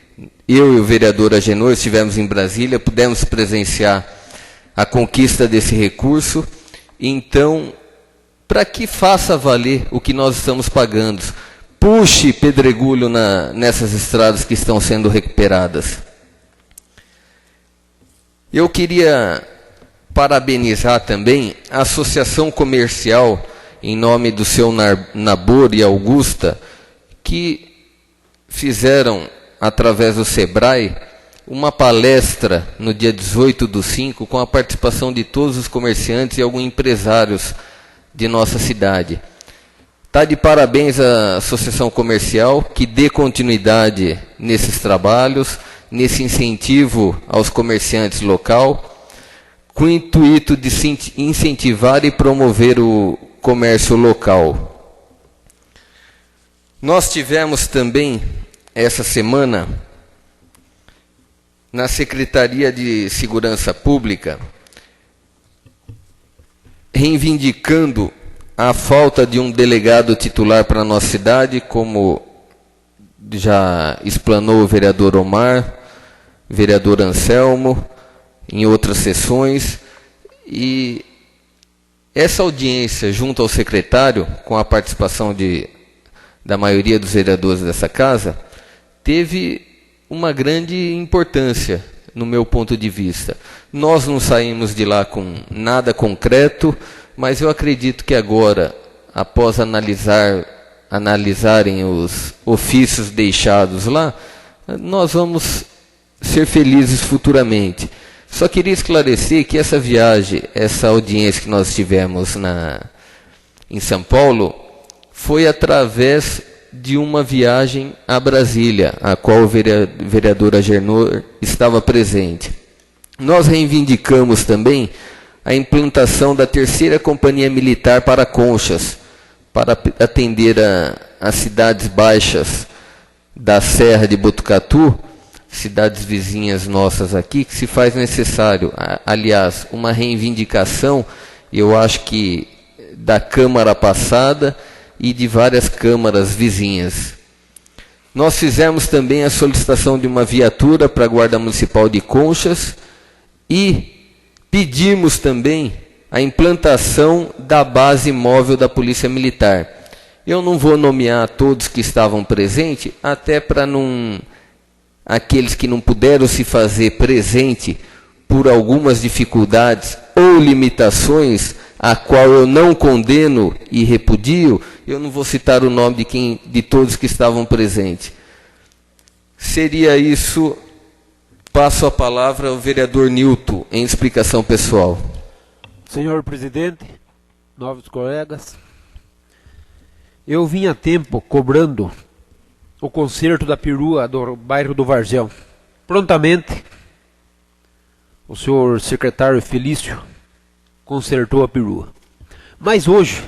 eu e o vereador Agenor estivemos em Brasília, pudemos presenciar a conquista desse recurso. Então, para que faça valer o que nós estamos pagando, puxe pedregulho nessas estradas que estão sendo recuperadas. Eu queria parabenizar também a Associação Comercial, em nome do seu Nabor e Augusta, que fizeram, através do SEBRAE, uma palestra no dia 18/5, com a participação de todos os comerciantes e alguns empresários de nossa cidade. Está de parabéns à Associação Comercial, que dê continuidade nesses trabalhos, nesse incentivo aos comerciantes local, com o intuito de incentivar e promover o comércio local. Nós tivemos também, essa semana, na Secretaria de Segurança Pública, reivindicando a falta de um delegado titular para a nossa cidade, como já explanou o vereador Omar, vereador Anselmo, em outras sessões, e essa audiência junto ao secretário, com a participação da maioria dos vereadores dessa casa, teve uma grande importância no meu ponto de vista. Nós não saímos de lá com nada concreto, mas eu acredito que agora, após analisarem os ofícios deixados lá, nós vamos ser felizes futuramente. Só queria esclarecer que essa viagem, essa audiência que nós tivemos em São Paulo, foi através de uma viagem a Brasília, a qual o vereador Agenor estava presente. Nós reivindicamos também a implantação da 3ª Companhia Militar para Conchas, para atender as cidades baixas da Serra de Botucatu, cidades vizinhas nossas aqui, que se faz necessário, aliás, uma reivindicação, eu acho que da Câmara passada e de várias câmaras vizinhas. Nós fizemos também a solicitação de uma viatura para a Guarda Municipal de Conchas e pedimos também a implantação da base móvel da Polícia Militar. Eu não vou nomear todos que estavam presentes, até para não... aqueles que não puderam se fazer presente por algumas dificuldades ou limitações, a qual eu não condeno e repudio, eu não vou citar o nome de todos que estavam presentes. Seria isso. Passo a palavra ao vereador Nilton, em explicação pessoal. Senhor presidente, novos colegas, eu vim a tempo cobrando o conserto da perua do bairro do Vargel. Prontamente, o senhor secretário Felício consertou a perua. Mas hoje,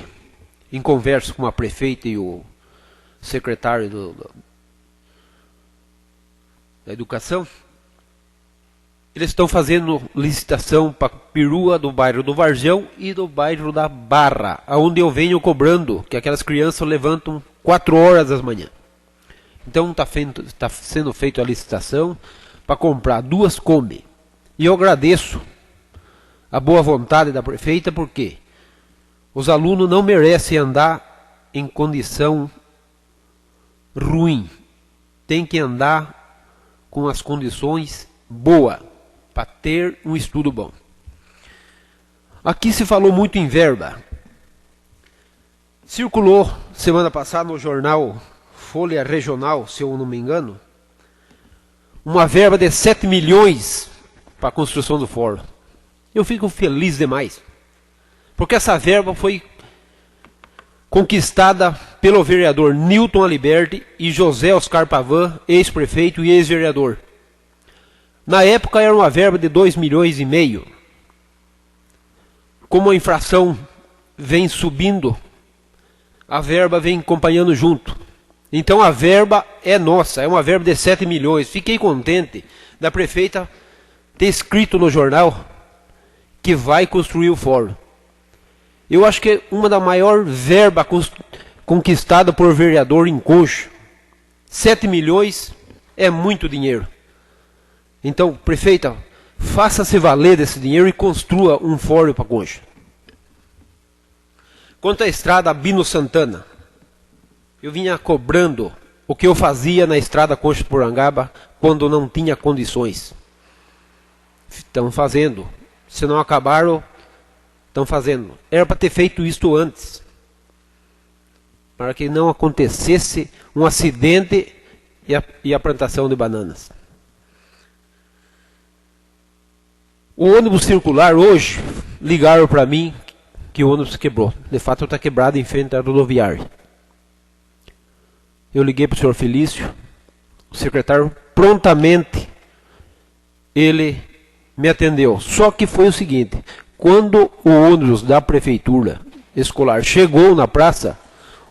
em conversa com a prefeita e o secretário da Educação, eles estão fazendo licitação para a perua do bairro do Vargel e do bairro da Barra, onde eu venho cobrando que aquelas crianças levantam 4 horas da manhã. Então está sendo feita a licitação para comprar 2 Kombi. E eu agradeço a boa vontade da prefeita, porque os alunos não merecem andar em condição ruim. Tem que andar com as condições boas para ter um estudo bom. Aqui se falou muito em verba. Circulou semana passada no jornal Folha Regional, se eu não me engano, uma verba de 7 milhões para a construção do fórum. Eu fico feliz demais, porque essa verba foi conquistada pelo vereador Nilton Aliberti e José Oscar Pavan, ex-prefeito e ex-vereador. Na época era uma verba de 2,5 milhões. Como a inflação vem subindo, a verba vem acompanhando junto. Então a verba é nossa, é uma verba de 7 milhões. Fiquei contente da prefeita ter escrito no jornal que vai construir o fórum. Eu acho que é uma da maior verbas conquistada por vereador em Concho. 7 milhões é muito dinheiro. Então, prefeita, faça-se valer desse dinheiro e construa um fórum para Concho. Quanto à estrada Bino Santana, eu vinha cobrando o que eu fazia na estrada Concho de Porangaba quando não tinha condições. Estão fazendo. Se não acabaram, estão fazendo. Era para ter feito isto antes, para que não acontecesse um acidente e a plantação de bananas. O ônibus circular hoje, ligaram para mim que o ônibus quebrou. De fato está quebrado em frente à rodoviária. Eu liguei para o senhor Felício, o secretário, prontamente ele me atendeu. Só que foi o seguinte, quando o ônibus da prefeitura escolar chegou na praça,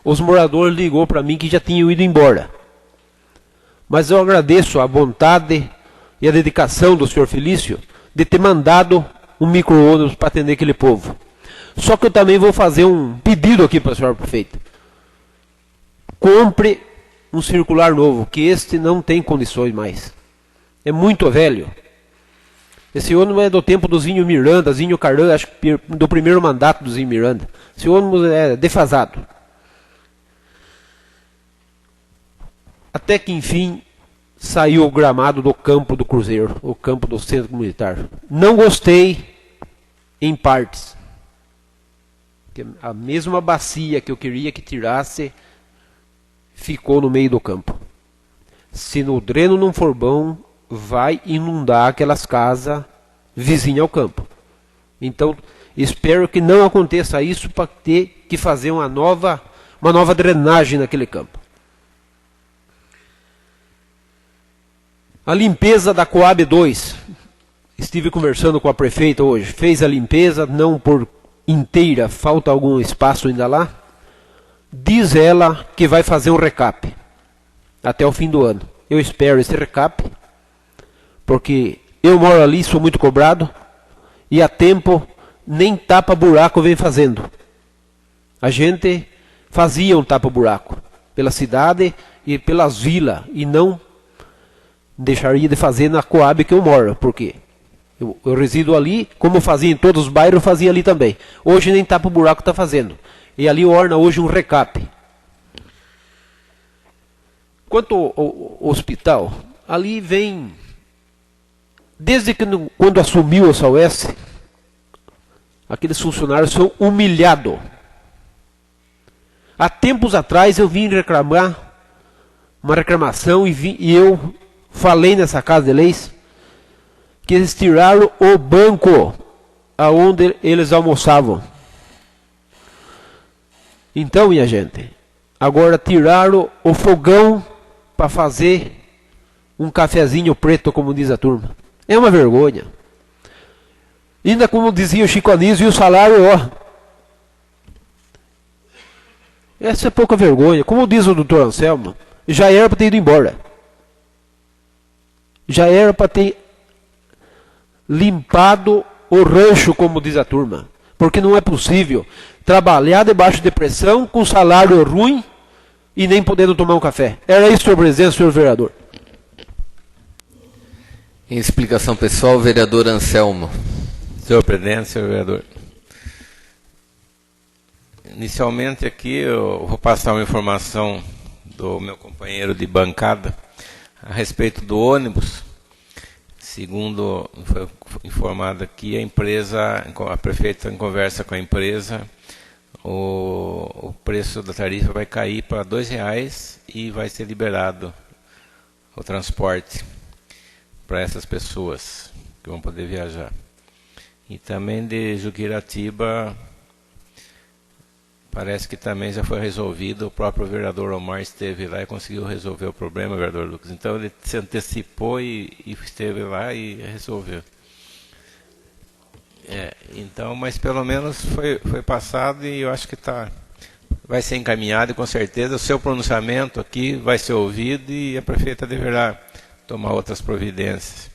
os moradores ligou para mim que já tinham ido embora. Mas eu agradeço a vontade e a dedicação do senhor Felício de ter mandado um micro-ônibus para atender aquele povo. Só que eu também vou fazer um pedido aqui para a senhora prefeita. Compre um circular novo, que este não tem condições mais. É muito velho. Esse ônibus é do tempo do Zinho Miranda, Zinho Cardan, acho que do primeiro mandato do Zinho Miranda. Esse ônibus é defasado. Até que, enfim, saiu o gramado do campo do Cruzeiro, o campo do centro comunitário. Não gostei em partes. A mesma bacia que eu queria que tirasse ficou no meio do campo. Se no dreno não for bom, vai inundar aquelas casas vizinhas ao campo. Então, espero que não aconteça isso para ter que fazer uma nova drenagem naquele campo. A limpeza da Coab 2. Estive conversando com a prefeita hoje. Fez a limpeza, não por inteira, falta algum espaço ainda lá. Diz ela que vai fazer um recap até o fim do ano. Eu espero esse recap, porque eu moro ali, sou muito cobrado, e há tempo nem tapa-buraco vem fazendo. A gente fazia um tapa-buraco pela cidade e pelas vilas, e não deixaria de fazer na Coab que eu moro. Por quê? Eu resido ali, como fazia em todos os bairros, eu fazia ali também. Hoje nem tapa-buraco está fazendo. E ali orna hoje um recap. Quanto ao hospital, ali vem... Desde que quando assumiu o SAUS, aqueles funcionários são humilhados. Há tempos atrás eu vim reclamar, uma reclamação, e eu falei nessa Casa de Leis, que eles tiraram o banco aonde eles almoçavam. Então, minha gente, agora tiraram o fogão para fazer um cafezinho preto, como diz a turma. É uma vergonha. Ainda como dizia o Chico Anísio, e o salário, ó. Essa é pouca vergonha. Como diz o doutor Anselmo, já era para ter ido embora. Já era para ter limpado o rancho, como diz a turma. Porque não é possível trabalhar debaixo de pressão, com salário ruim e nem podendo tomar um café. Era isso, senhor presidente, senhor vereador. Em explicação pessoal, o vereador Anselmo. Senhor presidente, senhor vereador. Inicialmente aqui eu vou passar uma informação do meu companheiro de bancada a respeito do ônibus. Segundo foi informado aqui, a prefeita em conversa com a empresa, o preço da tarifa vai cair para R$ 2,00 e vai ser liberado o transporte para essas pessoas que vão poder viajar. E também de Juquiratiba, parece que também já foi resolvido. O próprio vereador Omar esteve lá e conseguiu resolver o problema, vereador Lucas. Então ele se antecipou e esteve lá e resolveu. Então, mas pelo menos foi passado, e eu acho que vai ser encaminhado, e com certeza o seu pronunciamento aqui vai ser ouvido e a prefeita deverá tomar outras providências.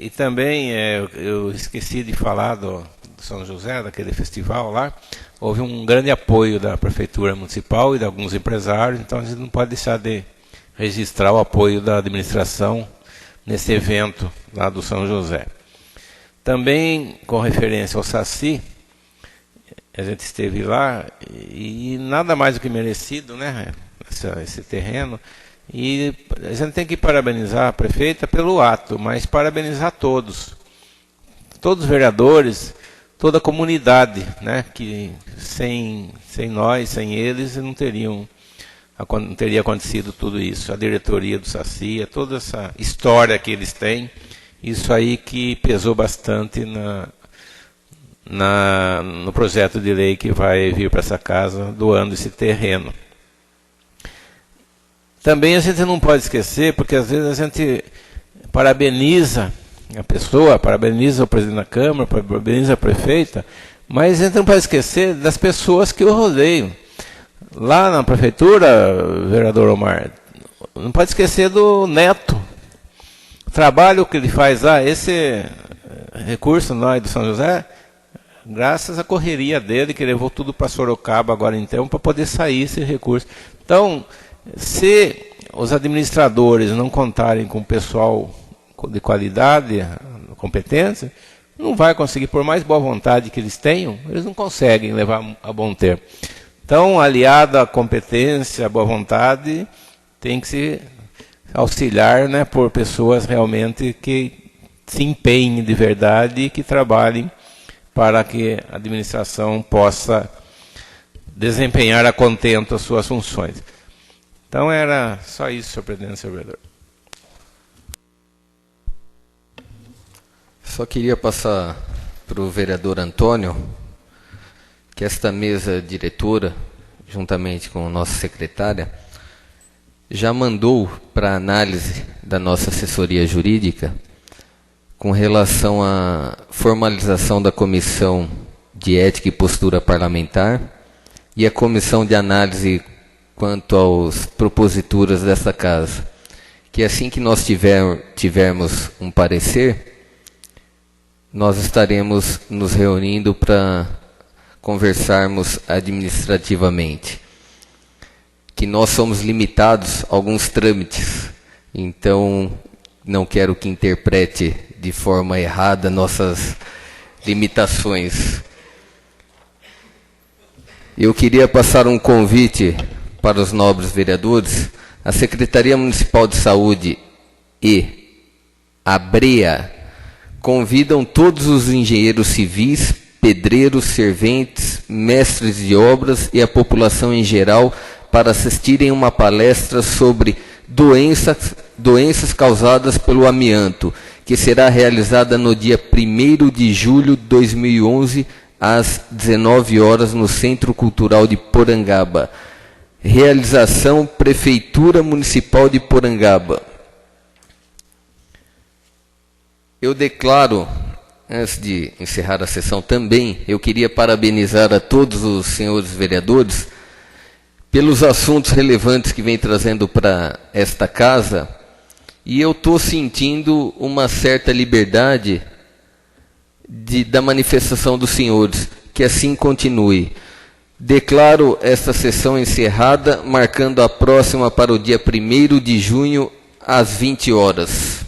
E também eu esqueci de falar do São José, daquele festival lá. Houve um grande apoio da Prefeitura Municipal e de alguns empresários, então a gente não pode deixar de registrar o apoio da administração nesse evento lá do São José. Também, com referência ao Saci, a gente esteve lá, e nada mais do que merecido, né, esse terreno. E a gente tem que parabenizar a prefeita pelo ato, mas parabenizar todos os vereadores, toda a comunidade, né, que sem nós, sem eles, não teria acontecido tudo isso. A diretoria do Saci, toda essa história que eles têm, isso aí que pesou bastante no projeto de lei que vai vir para essa casa, doando esse terreno. Também a gente não pode esquecer, porque às vezes a gente parabeniza a pessoa, parabeniza o presidente da Câmara, parabeniza a prefeita, mas a gente não pode esquecer das pessoas que o rodeiam. Lá na prefeitura, vereador Omar, não pode esquecer do Neto. O trabalho que ele faz lá, esse recurso nós do São José, graças à correria dele, que levou tudo para Sorocaba agora então, para poder sair esse recurso. Então, se os administradores não contarem com pessoal de qualidade, competência, não vai conseguir, por mais boa vontade que eles tenham, eles não conseguem levar a bom termo. Então, aliado à competência, à boa vontade, tem que se auxiliar, né, por pessoas realmente que se empenhem de verdade e que trabalhem para que a administração possa desempenhar a contento as suas funções. Então, era só isso, senhor presidente, senhor vereador. Só queria passar para o vereador Antônio que esta mesa diretora, juntamente com a nossa secretária, já mandou para análise da nossa assessoria jurídica com relação à formalização da Comissão de Ética e Postura Parlamentar e a Comissão de Análise quanto aos proposituras dessa casa, que assim que nós tivermos um parecer, nós estaremos nos reunindo para conversarmos administrativamente. Que nós somos limitados a alguns trâmites, então não quero que interprete de forma errada nossas limitações. Eu queria passar um convite para os nobres vereadores. A Secretaria Municipal de Saúde e a BREA convidam todos os engenheiros civis, pedreiros, serventes, mestres de obras e a população em geral para assistirem uma palestra sobre doenças causadas pelo amianto, que será realizada no dia 1º de julho de 2011, às 19 horas, no Centro Cultural de Porangaba. Realização Prefeitura Municipal de Porangaba. Eu declaro, antes de encerrar a sessão também, eu queria parabenizar a todos os senhores vereadores pelos assuntos relevantes que vem trazendo para esta casa, e eu estou sentindo uma certa liberdade da manifestação dos senhores, que assim continue. Declaro esta sessão encerrada, marcando a próxima para o dia 1º de junho, às 20 horas.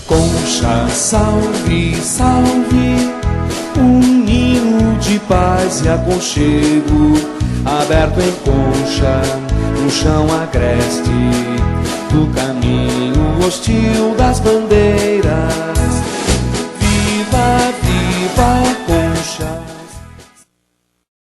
Concha, salve, salve, um ninho de paz e aconchego, aberto em concha, no chão agreste, do caminho hostil das bandeiras. Viva, viva